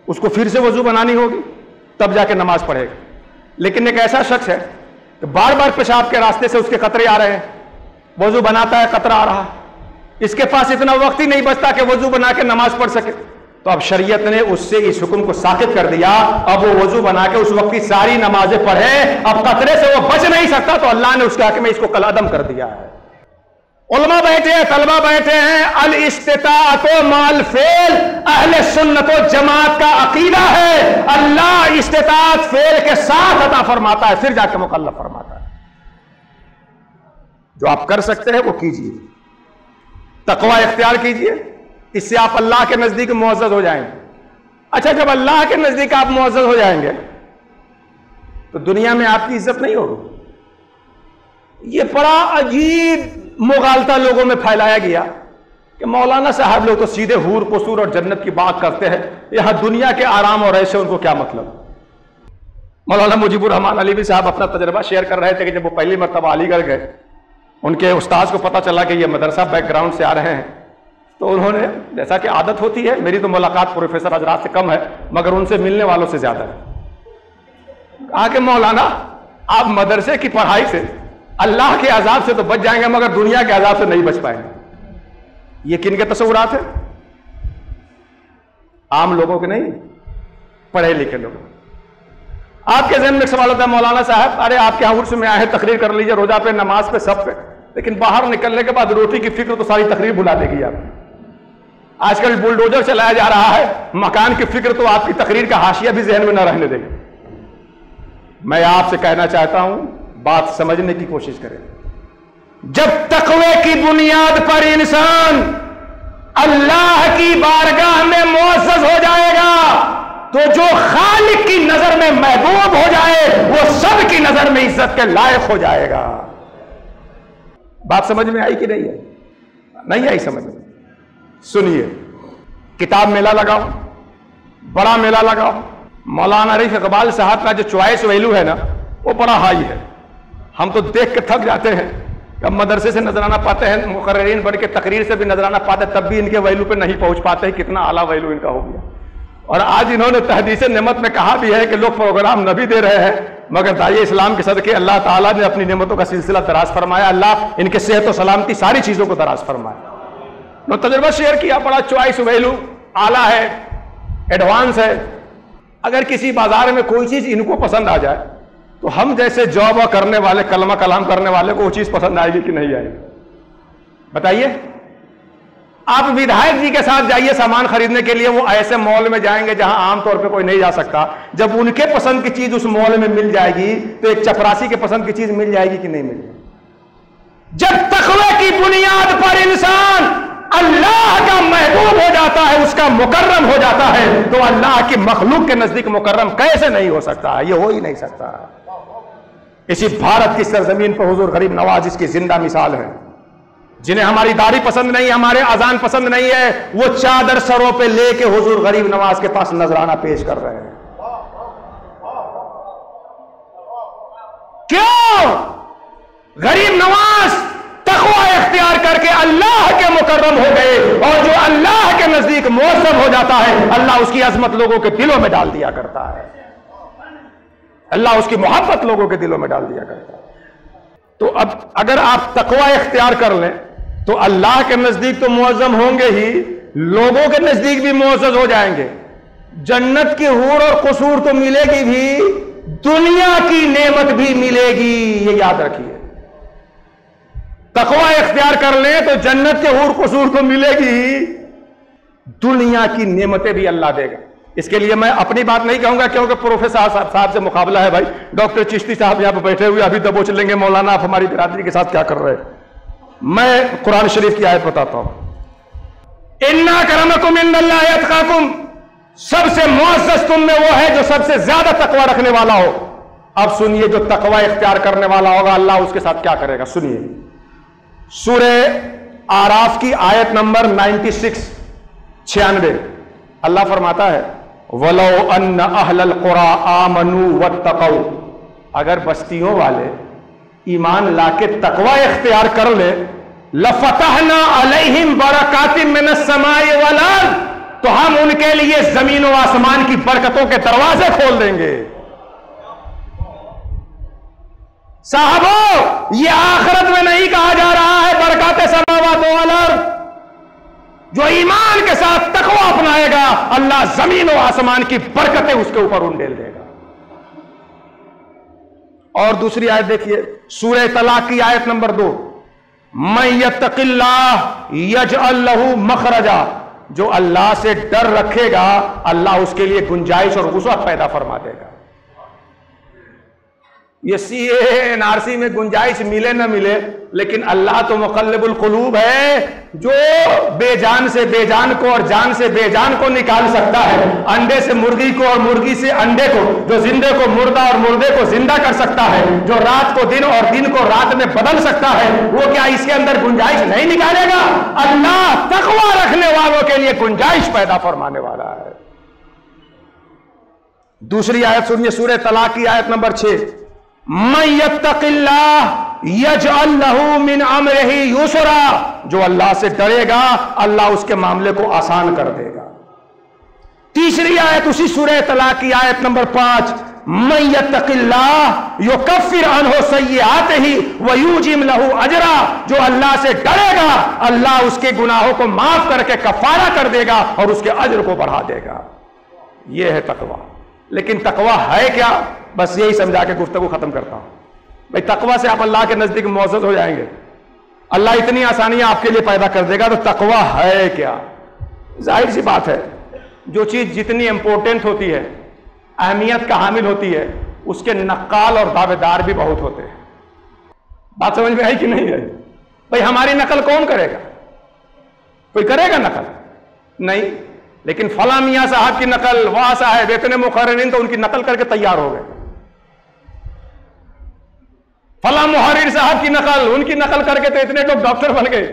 اس کو پھر سے وضو بنانی ہوگی، تب جا کے نماز پڑھے گا۔ لیکن ایک ایسا شخص ہے کہ بار بار پیشاب کے راستے سے اس کے قطرے آ رہے ہیں، وضو بناتا ہے قطرہ آ رہا ہے، اس کے پاس اتنا وقت ہی نہیں بچتا کہ وضو بنا کے نماز پڑھ سکے، تو اب شریعت نے اس سے اس حکم کو ساقط کر دیا، اب وہ وضو بنا کے اس وقت کی ساری نمازیں پڑھے، اب قطرے سے وہ بچ نہیں سکتا، تو اللہ نے اس کے حق میں اس کو کالعدم کر دیا ہے۔ علماء بیٹھے ہیں، طلبہ بیٹھے ہیں، الاستطاعت مع الفعل اہل سنت و جماعت کا عقیدہ ہے، اللہ استطاعت فعل کے ساتھ عطا فرماتا ہے، پھر جا کے مکلف فرماتا ہے۔ جو آپ کر سکتے ہیں وہ کیجئے، تقوی اختیار کیجئے، اس سے آپ اللہ کے نزدیک معزز ہو جائیں گے۔ اچھا، جب اللہ کے نزدیک آپ معزز ہو جائیں گے تو دنیا میں آپ کی عزت نہیں ہوگی۔ یہ بڑا عجیب مغالطہ لوگوں میں پھیلایا گیا کہ مولانا صاحب لوگ تو سیدھے حور قصور اور جنت کی بات کرتے ہیں، یہاں دنیا کے آرام اور ایسے ان کو کیا مطلب۔ مولانا مجیب الرحمان علیوی صاحب اپنا تجربہ شیئر کر رہے تھے کہ جب وہ پہلی مرتبہ علی گڑھ گئے، ان کے استاذ کو پتا چلا کہ یہ مدرسہ بیک گراؤنڈ سے آ رہے ہیں، تو انہوں نے، جیسا کہ عادت ہوتی ہے، میری تو ملاقات پروفیسر حضرات سے کم ہے مگر ان سے ملنے والوں سے زیادہ ہے، کہا کہ مولانا آپ مدرسے کی پڑھائی سے اللہ کے عذاب سے تو بچ جائیں گے مگر دنیا کے عذاب سے نہیں بچ پائیں گے۔ یہ کن کے تصورات ہیں؟ عام لوگوں کے نہیں، پڑھے لکھے لوگوں۔ آپ کے ذہن میں ایک سوال ہوتا ہے، مولانا صاحب ارے آپ کے یہاں عرس میں آئے ہیں، تقریر کر لیجئے، روزہ پہ، نماز پہ، سب پہ، لیکن باہر نکلنے کے بعد روٹی کی فکر تو ساری تقریر بھلا دے گی آپ۔ آج کل بلڈوزر چلایا جا رہا ہے، مکان کی فکر تو آپ کی تقریر کا حاشیہ بھی ذہن میں نہ رہنے دے گی۔ میں آپ سے کہنا چاہتا ہوں، بات سمجھنے کی کوشش کریں۔ جب تقوی کی بنیاد پر انسان اللہ کی بارگاہ میں معزز ہو جائے گا تو جو خالق کی نظر میں محبوب ہو جائے وہ سب کی نظر میں عزت کے لائق ہو جائے گا۔ بات سمجھ میں آئی کہ نہیں ہے؟ نہیں آئی سمجھ میں؟ سنیے، کتاب میلہ لگاؤ، بڑا میلہ لگاؤ، مولانا رفیع اقبال صاحب کا جو چوائس ویلو ہے نا وہ بڑا ہائی ہے۔ ہم تو دیکھ کے تھک جاتے ہیں، اب مدرسے سے نظرانہ پاتے ہیں، مقررین بڑھ کے تقریر سے بھی نظرانہ پاتے ہیں، تب بھی ان کے ویلو پہ نہیں پہنچ پاتے ہیں، کتنا اعلیٰ ویلو ان کا ہو گیا۔ اور آج انہوں نے تحدیث نعمت میں کہا بھی ہے کہ لوگ پروگرام نہ بھی دے رہے ہیں مگر داعیہ اسلام کے صدقے اللہ تعالیٰ نے اپنی نعمتوں کا سلسلہ دراز فرمایا، اللہ ان کے صحت و سلامتی ساری چیزوں کو دراز فرمایا۔ میں تجربہ شیئر کیا، بڑا چوائس ویلو اعلیٰ ہے، ایڈوانس ہے۔ اگر کسی بازار میں کوئی چیز ان کو پسند آ جائے تو ہم جیسے جاب کرنے والے، کلمہ کلام کرنے والے کو وہ چیز پسند آئے گی کہ نہیں آئے گی؟ بتائیے۔ آپ ودھائک جی کے ساتھ جائیے سامان خریدنے کے لیے، وہ ایسے مال میں جائیں گے جہاں عام طور پہ کوئی نہیں جا سکتا، جب ان کے پسند کی چیز اس مال میں مل جائے گی تو ایک چپراسی کے پسند کی چیز مل جائے گی کہ نہیں مل جائے گی؟ جب تقوی کی بنیاد پر انسان اللہ کا محبوب ہو جاتا ہے، اس کا مکرم ہو جاتا ہے، تو اللہ کی مخلوق کے نزدیک مکرم کیسے نہیں ہو سکتا؟ یہ ہو ہی نہیں سکتا۔ اسی بھارت کی سرزمین پر حضور غریب نواز اس کی زندہ مثال ہے۔ جنہیں ہماری داڑھی پسند نہیں، ہمارے اذان پسند نہیں ہے، وہ چادر سروں پہ لے کے حضور غریب نواز کے پاس نذرانہ پیش کر رہے ہیں۔ کیوں؟ غریب نواز تقوی اختیار کر کے اللہ کے مکرم ہو گئے، اور جو اللہ کے نزدیک معظم ہو جاتا ہے اللہ اس کی عظمت لوگوں کے دلوں میں ڈال دیا کرتا ہے، اللہ اس کی محبت لوگوں کے دلوں میں ڈال دیا کرتا ہے۔ تو اب اگر آپ تقوی اختیار کر لیں تو اللہ کے نزدیک تو معظم ہوں گے ہی، لوگوں کے نزدیک بھی معزز ہو جائیں گے۔ جنت کی حور اور قصور تو ملے گی بھی، دنیا کی نعمت بھی ملے گی، یہ یاد رکھیے۔ تقوی اختیار کر لیں تو جنت کے حور قصور تو ملے گی، دنیا کی نعمتیں بھی اللہ دے گا۔ اس کے لیے میں اپنی بات نہیں کہوں گا کیونکہ پروفیسر صاحب سے مقابلہ ہے بھائی، ڈاکٹر چشتی صاحب یہاں پہ بیٹھے ہوئے ابھی دبوچ لیں گے مولانا آپ ہماری برادری کے ساتھ کیا کر رہے ہیں۔ میں قرآن شریف کی آیت بتاتا ہوں، اِنَّ أَكْرَمَكُمْ عِندَ اللَّهِ أَتْقَاكُمْ، سب سے معزز تم میں وہ ہے جو سب سے زیادہ تقوی رکھنے والا ہو۔ اب سنیے، جو تقوی اختیار کرنے والا ہوگا اللہ اس کے ساتھ کیا کرے گا، سنیے۔ سورہ آراف کی آیت نمبر 96 اللہ فرماتا ہے وَلَوْ أَنَّ أَهْلَ الْقُرَىٰ آمَنُوا وَاتَّقَوْا، اگر بستیوں والے ایمان لا کے تقوی اختیار کر لے، لَفَتَحْنَا عَلَيْهِمْ بَرَكَاتٍ مِّنَ السَّمَاءِ وَالْأَرْضِ، تو ہم ان کے لیے زمین و آسمان کی برکتوں کے دروازے کھول دیں گے۔ صاحبو، یہ آخرت میں نہیں کہا جا رہا ہے برکات سماوات والارض، جو ایمان کے ساتھ تقوی اپنائے گا اللہ زمین و آسمان کی برکتیں اس کے اوپر انڈیل دے گا۔ اور دوسری آیت دیکھیے، سورہ طلاق کی آیت نمبر 2، مَن یتق اللہ یجعل لہ مخرجا، جو اللہ سے ڈر رکھے گا اللہ اس کے لیے گنجائش اور وسعت پیدا فرما دے گا۔ یہ سی اے این آر سی میں گنجائش ملے نہ ملے، لیکن اللہ تو مقلب القلوب ہے، جو بے جان سے بے جان کو اور جان سے بے جان کو نکال سکتا ہے، انڈے سے مرغی کو اور مرغی سے انڈے کو، جو زندے کو مردہ اور مردے کو زندہ کر سکتا ہے، جو رات کو دن اور دن کو رات میں بدل سکتا ہے، وہ کیا اس کے اندر گنجائش نہیں نکالے گا؟ اللہ تقوی رکھنے والوں کے لیے گنجائش پیدا فرمانے والا ہے۔ دوسری آیت سنیے، سورہ طلاق کی آیت نمبر 6، مَن یتق اللہ یجعل لہ من امرہ یسرا، جو اللہ سے ڈرے گا اللہ اس کے معاملے کو آسان کر دے گا۔ تیسری آیت اسی سورہ طلاق کی آیت نمبر 5، مَن یتق اللہ یکفر عنہ سیئاتہ ویوجب لہ اجرا، جو اللہ سے ڈرے گا اللہ اس کے گناہوں کو معاف کر کے کفارہ کر دے گا اور اس کے اجر کو بڑھا دے گا۔ یہ ہے تقوی۔ لیکن تقوی ہے کیا؟ بس یہی سمجھا کے گفتگو ختم کرتا ہوں۔ بھئی تقوی سے آپ اللہ کے نزدیک معزز ہو جائیں گے، اللہ اتنی آسانیاں آپ کے لیے پیدا کر دے گا، تو تقوی ہے کیا؟ ظاہر سی بات ہے، جو چیز جتنی امپورٹنٹ ہوتی ہے، اہمیت کا حامل ہوتی ہے، اس کے نقال اور دعوے دار بھی بہت ہوتے ہیں۔ بات سمجھ میں آئی کہ نہیں ہے؟ بھئی ہماری نقل کون کرے گا؟ کوئی کرے گا نقل؟ نہیں۔ لیکن فلاں میاں صاحب کی نقل، وہاں صاحب اتنے مقررین تو ان کی نقل کر کے تیار ہو گئے، فلاں محرر صاحب کی نقل، ان کی نقل کر کے تو اتنے لوگ ڈاکٹر بن گئے۔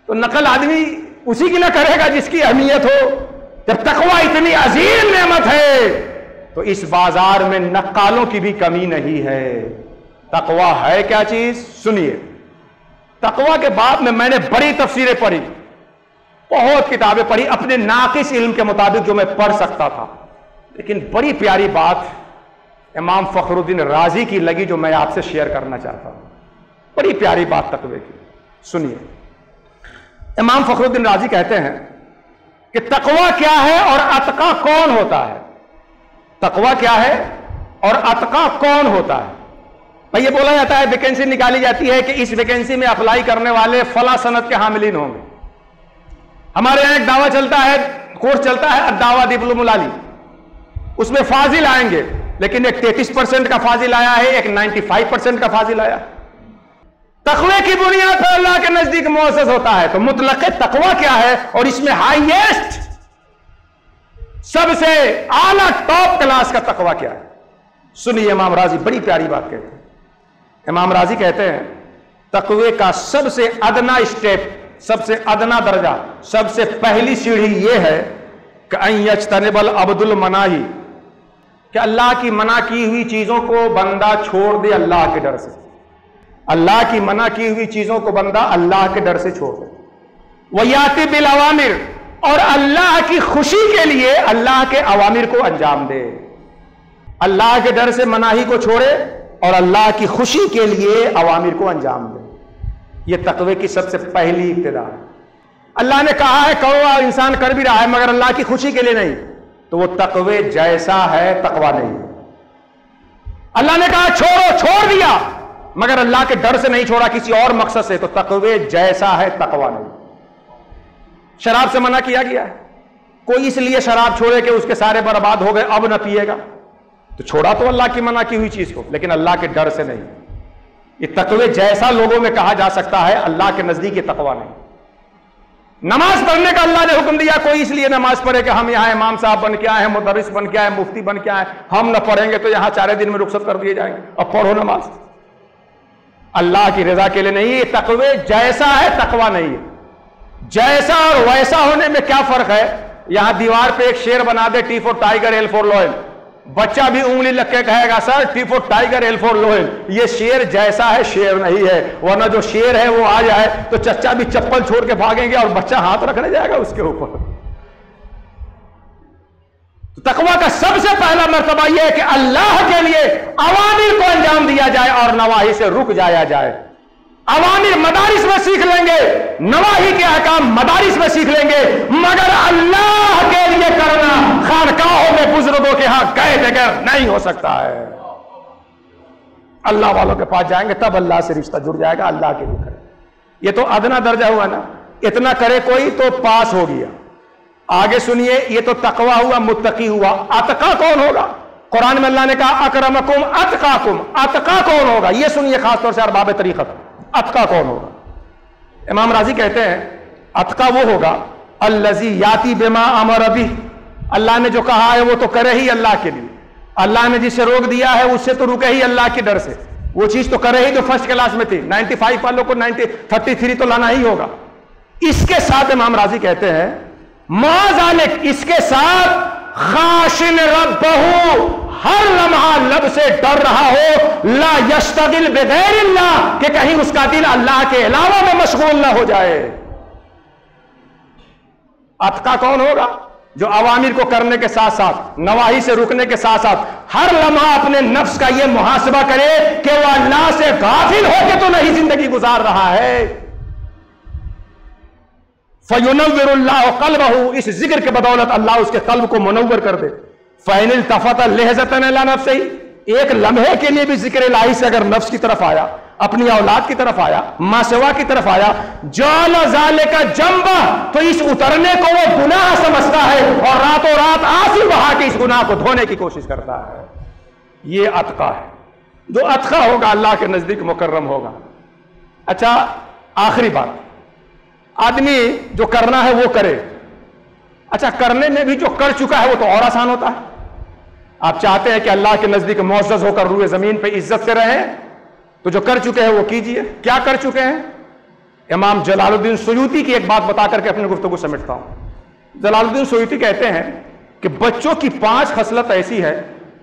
تو نقل آدمی اسی کی نہ کرے گا جس کی اہمیت ہو۔ جب تقویٰ اتنی عظیم نعمت ہے تو اس بازار میں نقالوں کی بھی کمی نہیں ہے۔ تقویٰ ہے کیا چیز؟ سنیے، تقویٰ کے باب میں نے بڑی تفسیریں پڑھی، بہت کتابیں پڑھی اپنے ناقص علم کے مطابق جو میں پڑھ سکتا تھا، لیکن بڑی پیاری بات امام فخر الدین رازی کی لگی جو میں آپ سے شیئر کرنا چاہتا ہوں۔ بڑی پیاری بات تقوی کی، سنیے۔ امام فخر الدین رازی کہتے ہیں کہ تقوی کیا ہے اور اتقی کون ہوتا ہے؟ تقوی کیا ہے اور اتقی کون ہوتا ہے؟ بھئی یہ بولا جاتا ہے، ویکینسی نکالی جاتی ہے کہ اس ویکینسی میں اپلائی کرنے والے فلاں سند کے حاملین ہوں گے۔ ہمارے یہاں ایک دعویٰ چلتا ہے، کورس چلتا ہے الدعوہ ڈپلوم العالی، اس میں فاضل آئیں گے، لیکن ایک 33% کا فاضل آیا ہے، ایک 95% کا فاضل آیا ہے۔ تقوی کی بنیاد پر اللہ کے نزدیک معزز ہوتا ہے۔ تو مطلق تقوی کیا ہے اور اس میں ہائیسٹ سب سے اعلیٰ ٹاپ کلاس کا تقوی کیا ہے؟ سنیے، امام راضی بڑی پیاری بات کہتے ہیں۔ امام راضی کہتے ہیں تقوی کا سب سے ادنا اسٹیپ، سب سے ادنا درجہ، سب سے پہلی سیڑھی یہ ہے کہ ان یجتنب العبد المناہی، کہ اللہ کی منع کی ہوئی چیزوں کو بندہ چھوڑ دے اللہ کے ڈر سے۔ اللہ کی منع کی ہوئی چیزوں کو بندہ اللہ کے ڈر سے چھوڑ دے۔ وَيَأْتِ بِالْأَوَامِرِ، اور اللہ کی خوشی کے لیے اللہ کے اوامر کو انجام دے۔ اللہ کے ڈر سے مناہی کو چھوڑے اور اللہ کی خوشی کے لیے اوامر کو انجام دے۔ یہ تقوی کی سب سے پہلی ابتدا ہے۔ اللہ نے کہا ہے کرو، انسان کر بھی رہا ہے مگر اللہ کی خوشی کے لیے نہیں، تو وہ تقوی جیسا ہے تقوی نہیں۔ اللہ نے کہا چھوڑو، چھوڑ دیا مگر اللہ کے ڈر سے نہیں چھوڑا، کسی اور مقصد سے، تو تقوی جیسا ہے تقوی نہیں۔ شراب سے منع کیا گیا ہے، کوئی اس لیے شراب چھوڑے کہ اس کے سارے برباد ہو گئے اب نہ پیے گا، تو چھوڑا تو اللہ کی منع کی ہوئی چیز کو، لیکن اللہ کے ڈر سے نہیں۔ یہ تقوی جیسا لوگوں میں کہا جا سکتا ہے، اللہ کے نزدیک یہ تقوی نہیں۔ نماز پڑھنے کا اللہ نے حکم دیا، کوئی اس لیے نماز پڑھے کہ ہم یہاں امام صاحب بن کے آئے ہیں، مدرس بن کے آئے ہیں، مفتی بن کے آئے ہیں، ہم نہ پڑھیں گے تو یہاں 4 دن میں رخصت کر دیے جائیں گے، اب پڑھو نماز۔ اللہ کی رضا کے لیے نہیں، یہ تقوی جیسا ہے تقوی نہیں ہے۔ جیسا اور ویسا ہونے میں کیا فرق ہے؟ یہاں دیوار پہ ایک شیر بنا دے، T for tiger, L for lion, بچہ بھی انگلی لگ کے کہے گا sir T for tiger, L for lion. یہ شیر جیسا ہے، شیر نہیں ہے، ورنہ جو شیر ہے وہ آ جائے تو چچا بھی چپل چھوڑ کے بھاگیں گے اور بچہ ہاتھ رکھنے جائے گا اس کے اوپر۔ تقوی کا سب سے پہلا مرتبہ یہ ہے کہ اللہ کے لیے اوامر کو انجام دیا جائے اور نواہی سے رک جایا جائے۔ اوامر مدارس میں سیکھ لیں گے، نواہی کے احکام مدارس میں سیکھ لیں گے، مگر اللہ کے لیے کرنا خانقاہوں میں بزرگوں کے ہاں گئے بغیر نہیں ہو سکتا ہے۔ اللہ والوں کے پاس جائیں گے تب اللہ سے رشتہ جڑ جائے گا، اللہ کے لیے کریں۔ یہ تو ادنا درجہ ہوا نا، اتنا کرے کوئی تو پاس ہو گیا۔ آگے سنیے، یہ تو تقوی ہوا، متقی ہوا۔ اتقی کون ہوگا؟ قرآن میں اللہ نے کہا اکرمکم اتقاکم، اتقی کون ہوگا؟ یہ سنیے خاص طور سے ارباب طریقت، اتقی کون ہوگا؟ امام راضی کہتے ہیں اتقی وہ ہوگا الذی یاتی بما امر بہ، اللہ نے جو کہا ہے وہ تو کرے ہی اللہ کے لیے، اللہ نے جسے روک دیا ہے اس سے تو رکے ہی اللہ کے ڈر سے، وہ چیز تو کرے ہی جو فرسٹ کلاس میں تھی، 95 والوں کو 33 تو لانا ہی ہوگا۔ اس کے ساتھ امام راضی کہتے ہیں ما ذالک، اس کے ساتھ خاشن ربہ، ہر لمحہ لب سے ڈر رہا ہو، لا یشتغل بغیر اللہ، کہ کہیں اس کا دل اللہ کے علاوہ میں مشغول نہ ہو جائے۔ اتقی کون ہوگا؟ جو اوامر کو کرنے کے ساتھ ساتھ نواہی سے رکنے کے ساتھ ساتھ ہر لمحہ اپنے نفس کا یہ محاسبہ کرے کہ وہ اللہ سے غافل ہو کے تو نہیں زندگی گزار رہا ہے۔ فَيُنَوِّرُ اللَّهُ قَلْبَهُ، اس ذکر کے بدولت اللہ اس کے قلب کو منور کر دے۔ فَإِنِ الْتَفَتَ لِحْظَةً إِلَىٰ نَفْسِهِ، ایک لمحے کے لیے بھی ذکر الہی سے اگر نفس کی طرف آیا، اپنی اولاد کی طرف آیا، ماں سوا کی طرف آیا، جَعَلَ ذَلِكَ جَنْبَهُ، تو اس اترنے کو وہ گناہ سمجھتا ہے اور راتوں رات آنسو بہا کے اس گناہ کو دھونے کی کوشش کرتا ہے۔ یہ اتقی ہے، جو اتقی ہوگا اللہ کے نزدیک مکرم ہوگا۔ اچھا، آخری بات، آدمی جو کرنا ہے وہ کرے، اچھا کرنے میں بھی جو کر چکا ہے وہ تو اور آسان ہوتا ہے. آپ چاہتے ہیں کہ اللہ کے نزدیک معزز ہو کر روئے زمین پہ عزت سے رہیں تو جو کر چکے ہیں وہ کیجئے. کیا کر چکے ہیں؟ امام جلال الدین سیوطی کی ایک بات بتا کر کے اپنی گفتگو سمیٹتا ہوں. جلال الدین سیوطی کہتے ہیں کہ بچوں کی 5 خصلت ایسی ہے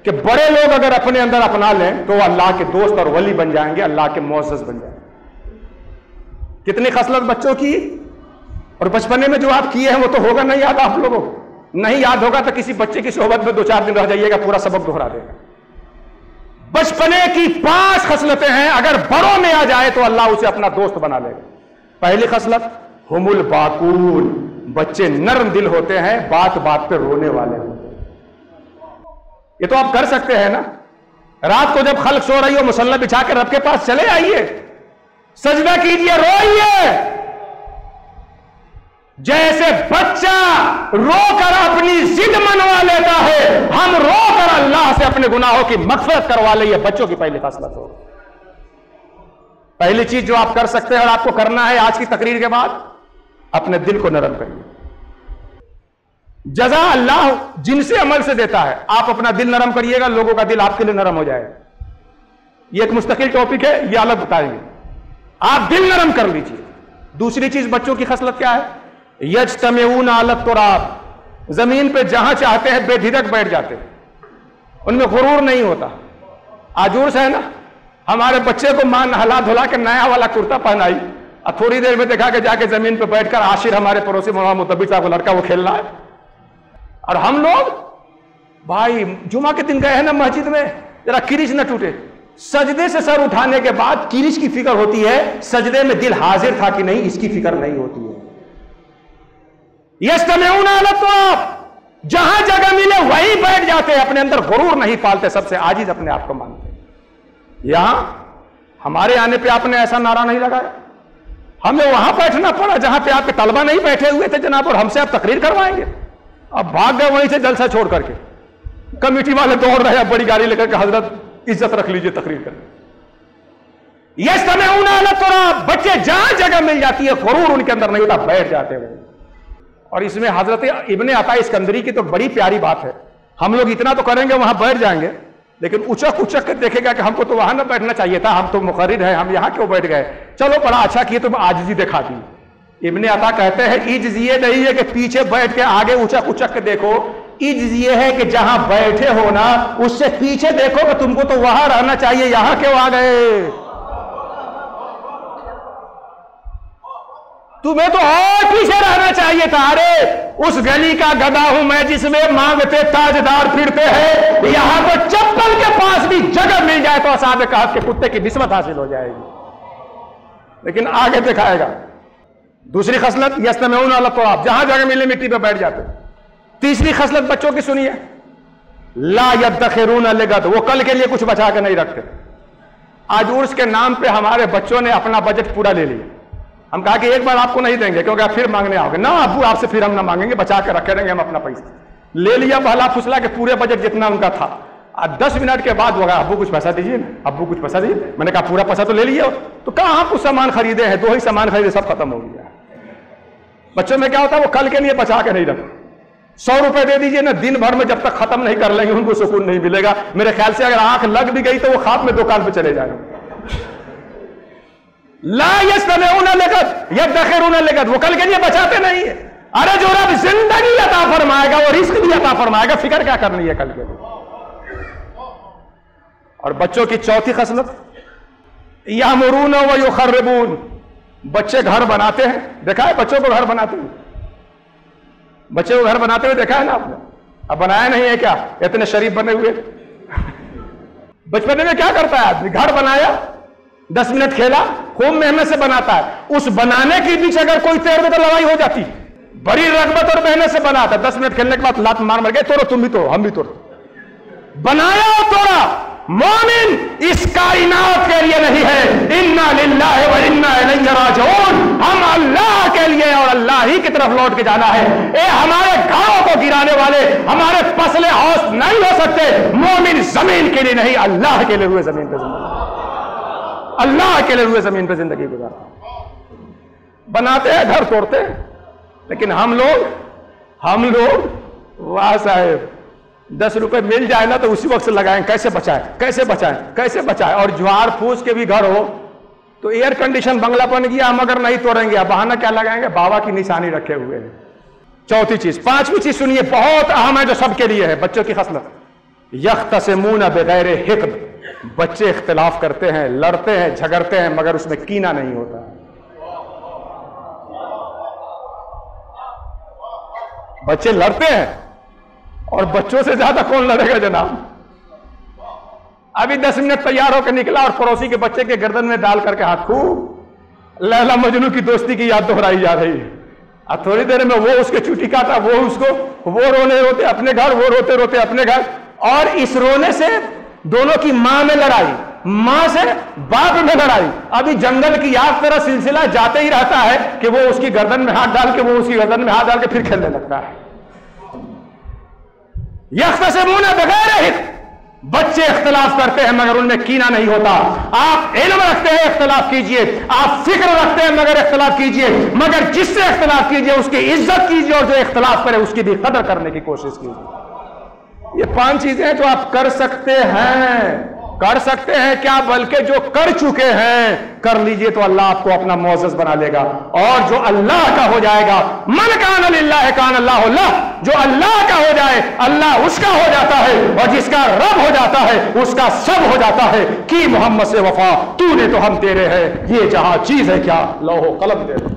کہ بڑے لوگ اگر اپنے اندر اپنا لیں تو وہ اللہ کے دوست اور ولی بن جائیں گے, اللہ کے معزز بن جائیں گے. کتنی خصلت بچوں کی؟ اور بچپنے میں جو آپ کیے ہیں وہ تو ہوگا نہیں یاد آپ لوگوں کو. نہیں یاد ہوگا تو کسی بچے کی صحبت میں 2-4 دن رہ جائیے گا, پورا سبق دہرا دے گا. بچپنے کی 5 خصلتیں ہیں, اگر بڑوں میں آ جائے تو اللہ اسے اپنا دوست بنا لے گا. پہلی خصلت ہم الباکون, بچے نرم دل ہوتے ہیں, بات بات پہ رونے والے ہوتے ہیں. یہ تو آپ کر سکتے ہیں نا. رات کو جب خلق سو رہی ہو مصلی بچھا کے رب کے پاس چلے آئیے, سجدہ کیجئے, روئیے. جیسے بچہ رو کر اپنی ضد منوا لیتا ہے, ہم رو کر اللہ سے اپنے گناہوں کی مغفرت کروا لیں. یہ بچوں کی پہلی خصلت ہو. پہلی چیز جو آپ کر سکتے ہیں اور آپ کو کرنا ہے آج کی تقریر کے بعد, اپنے دل کو نرم کریے. جزا اللہ جن سے عمل سے دیتا ہے. آپ اپنا دل نرم کریے گا, لوگوں کا دل آپ کے لیے نرم ہو جائے گا. یہ ایک مستقل ٹاپک ہے, یہ الگ بتائیں گے. آپ دل نرم کر لیجیے. دوسری چیز بچوں کی خصلت کیا ہے؟ یجتمعون علی التراب, زمین پہ جہاں چاہتے ہیں بے دھڑک بیٹھ جاتے ہیں, ان میں غرور نہیں ہوتا. آجور سے ہے نا, ہمارے بچے کو ماں نہلا دھلا کے نیا والا کرتا پہنائی, اور تھوڑی دیر میں دیکھا کہ جا کے زمین پہ بیٹھ کر عاشر ہمارے پڑوسی مولانا متبر صاحب کا لڑکا وہ کھیل رہا ہے. اور ہم لوگ بھائی جمعہ کے دن گئے ہیں نا مسجد میں, ذرا کرش نہ ٹوٹے. سجدے سے سر اٹھانے کے بعد کرش کی فکر ہوتی ہے, سجدے میں دل حاضر تھا کہ نہیں اس کی فکر نہیں ہوتی ہے. یستمعون علی التراب, جہاں جگہ ملے وہیں بیٹھ جاتے ہیں, اپنے اندر غرور نہیں پالتے, سب سے عاجز اپنے آپ کو مانتے. یہاں ہمارے آنے پہ آپ نے ایسا نعرہ نہیں لگایا, ہمیں وہاں بیٹھنا پڑا جہاں پہ آپ کے طلبہ نہیں بیٹھے ہوئے تھے جناب, اور ہم سے آپ تقریر کروائیں گے. اب بھاگ گئے وہیں سے جلسہ چھوڑ کر کے, کمیٹی والے دوڑ رہے ہیں بڑی گاڑی لے کر کے, حضرت عزت رکھ لیجئے تقریر کریں. یستمعون علی التراب, بچے جہاں جگہ مل جاتی ہے غرور ان کے اندر نہیں ہوتا, بیٹھ جاتے ہیں. اور اس میں حضرت ابن عطا اسکندری کی تو بڑی پیاری بات ہے. ہم لوگ اتنا تو کریں گے وہاں بیٹھ جائیں گے, لیکن اچک اچک کے دیکھے گا کہ ہم کو تو وہاں نہ بیٹھنا چاہیے تھا, ہم تو مقرر ہیں, ہم یہاں کیوں بیٹھ گئے. چلو بڑا اچھا کیے تم عاجزی دکھا دی. ابن عطا کہتے ہیں عجز یہ نہیں ہے کہ پیچھے بیٹھ کے آگے اچک اچک کے دیکھو, عجز یہ ہے کہ جہاں بیٹھے ہو نا اس سے پیچھے دیکھو کہ تم کو تو وہاں رہنا چاہیے, یہاں کیوں آ گئے. تمہیں تو اور پیچھے رہنا چاہیے تھا. ارے اس گلی کا گدھا ہوں میں جس میں مانگتے تاجدار پھرتے ہیں, یہاں تو چپل کے پاس بھی جگہ مل جائے تو اصحاب کہف کے کتے کی نسبت حاصل ہو جائے گی. لیکن آگے دکھائے گا. دوسری خصلت یستمعون علی التراب, جہاں جگہ ملے مٹی پہ بیٹھ جاتے. تیسری خصلت بچوں کی سنیے, لا یدخرون لغد, وہ کل کے لیے کچھ بچا کے نہیں رکھتے. آج عرس کے نام پہ ہمارے بچوں نے اپنا بجٹ پورا لے لیا. ہم کہا کہ ایک بار آپ کو نہیں دیں گے کیونکہ آپ پھر مانگنے آؤ گے. نہ ابو آپ سے پھر ہم نہ مانگیں گے, بچا کے رکھے رہیں گے ہم اپنا پیسہ. لے لیا بہلا پھسلا کے پورے بجٹ جتنا ان کا تھا. 10 منٹ کے بعد وہ کہا ابو کچھ پیسہ دیجیے, ابو کچھ پیسہ دیجیے. میں نے کہا پورا پیسہ تو لے لیا, تو کہاں کچھ سامان خریدے ہیں, 2 ہی سامان خریدے, سب ختم ہو گیا. بچوں میں کیا ہوتا ہے وہ کل کے لیے بچا کے نہیں رکھتے. 100 روپے دے دیجیے نا, دن بھر میں جب تک ختم نہیں کر لیں گے ان کو سکون نہیں ملے گا. میرے خیال سے اگر آنکھ لگ بھی گئی تو وہ خواب میں دکان پہ چلے جائیں گے. لا یستمعون لغد یدخرون لغد, وہ کل کے لیے بچاتے نہیں ہیں. ارے جو رب زندگی عطا فرمائے گا وہ رزق بھی عطا فرمائے گا, فکر کیا کرنی ہے کل کے لیے. اور بچوں کی چوتھی خصلت یامرون و یخربون, بچے گھر بناتے ہیں. دیکھا ہے بچوں کو گھر بناتے ہوئے, بچے کو گھر بناتے ہوئے دیکھا ہے نا آپ نے. اب بنایا نہیں ہے کیا, اتنے شریف بنے ہوئے. بچپنے میں کیا کرتا ہے آدمی, گھر بنایا, 10 منٹ کھیلا, خوب محنت سے بناتا ہے. اس بنانے کے پیچھے اگر کوئی تیر دے تو لڑائی ہو جاتی. بڑی رغبت اور محنت سے بناتا ہے, 10 منٹ کھیلنے کے بعد لات مار مر گئے, توڑو تم بھی توڑو ہم بھی توڑو. بنایا اور توڑا. مومن اس کائنات کے لیے نہیں ہے, انا للہ و انا الیہ راجعون, ہم اللہ کے لیے اور اللہ ہی کی طرف لوٹ کے جانا ہے. اے ہمارے گاؤں کو گرانے والے ہمارے پسلے ہوش نہیں ہو سکتے. مومن زمین کے لیے نہیں, اللہ کے لیے ہوئے زمین پہ زندگی, اللہ کے لیے ہوئے زمین پہ زندگی گزارتا. بناتے ہیں گھر توڑتے ہیں, لیکن ہم لوگ ہم لوگ واہ صاحب 10 روپے مل جائے نا تو اسی وقت سے لگائیں کیسے بچائیں کیسے بچائیں کیسے بچائیں. اور جوار پھوس کے بھی گھر ہو تو ایئر کنڈیشن بنگلہ بن گیا مگر نہیں توڑیں گے. بہانہ کیا لگائیں گے؟ بابا کی نشانی رکھے ہوئے ہیں. چوتھی چیز. پانچویں چیز سنیے بہت اہم ہے جو سب کے لیے ہے بچوں کی خصلت. یختصمون بغیر حقد. بچے اختلاف کرتے ہیں لڑتے ہیں جھگڑتے ہیں مگر اس میں کینہ نہیں ہوتا. بچے لڑتے ہیں اور بچوں سے زیادہ کون لڑے گا جناب؟ ابھی 10 منٹ تیار ہو کے نکلا اور پڑوسی کے بچے کے گردن میں ڈال کر کے ہاتھ خوب لیلا مجنو کی دوستی کی یاد دہرائی جا رہی ہے. اب تھوڑی دیر میں وہ اس کے چوٹی کاٹا وہ رونے روتے اپنے گھر وہ روتے روتے اپنے گھر. اور اس رونے سے دونوں کی ماں میں لڑائی ماں سے باپ میں لڑائی. ابھی جنگل کی آگ طرح سلسلہ جاتے ہی رہتا ہے کہ وہ اس کی گردن میں ہاتھ ڈال کے وہ اس کی گردن میں ہاتھ ڈال کے پھر کھیلنے لگتا ہے. یختصمون بغیر حقد. بچے اختلاف کرتے ہیں مگر ان میں کینہ نہیں ہوتا. آپ علم رکھتے ہیں اختلاف کیجئے, آپ فکر رکھتے ہیں مگر اختلاف کیجئے, مگر جس سے اختلاف کیجئے اس کی عزت کیجئے اور جو اختلاف کرے اس کی بھی قدر کرنے کی کوشش کیجئے. یہ 5 چیزیں جو آپ کر سکتے ہیں کیا بلکہ جو کر چکے ہیں کر لیجئے تو اللہ آپ کو اپنا معزز بنا لے گا. اور جو اللہ کا ہو جائے گا من کان للہ کان اللہ لہ. جو اللہ کا ہو جائے اللہ اس کا ہو جاتا ہے اور جس کا رب ہو جاتا ہے اس کا سب ہو جاتا ہے. کی محمد سے وفا تو نے تو ہم تیرے ہیں یہ جہاں چیز ہے کیا لوح و قلم دے دو.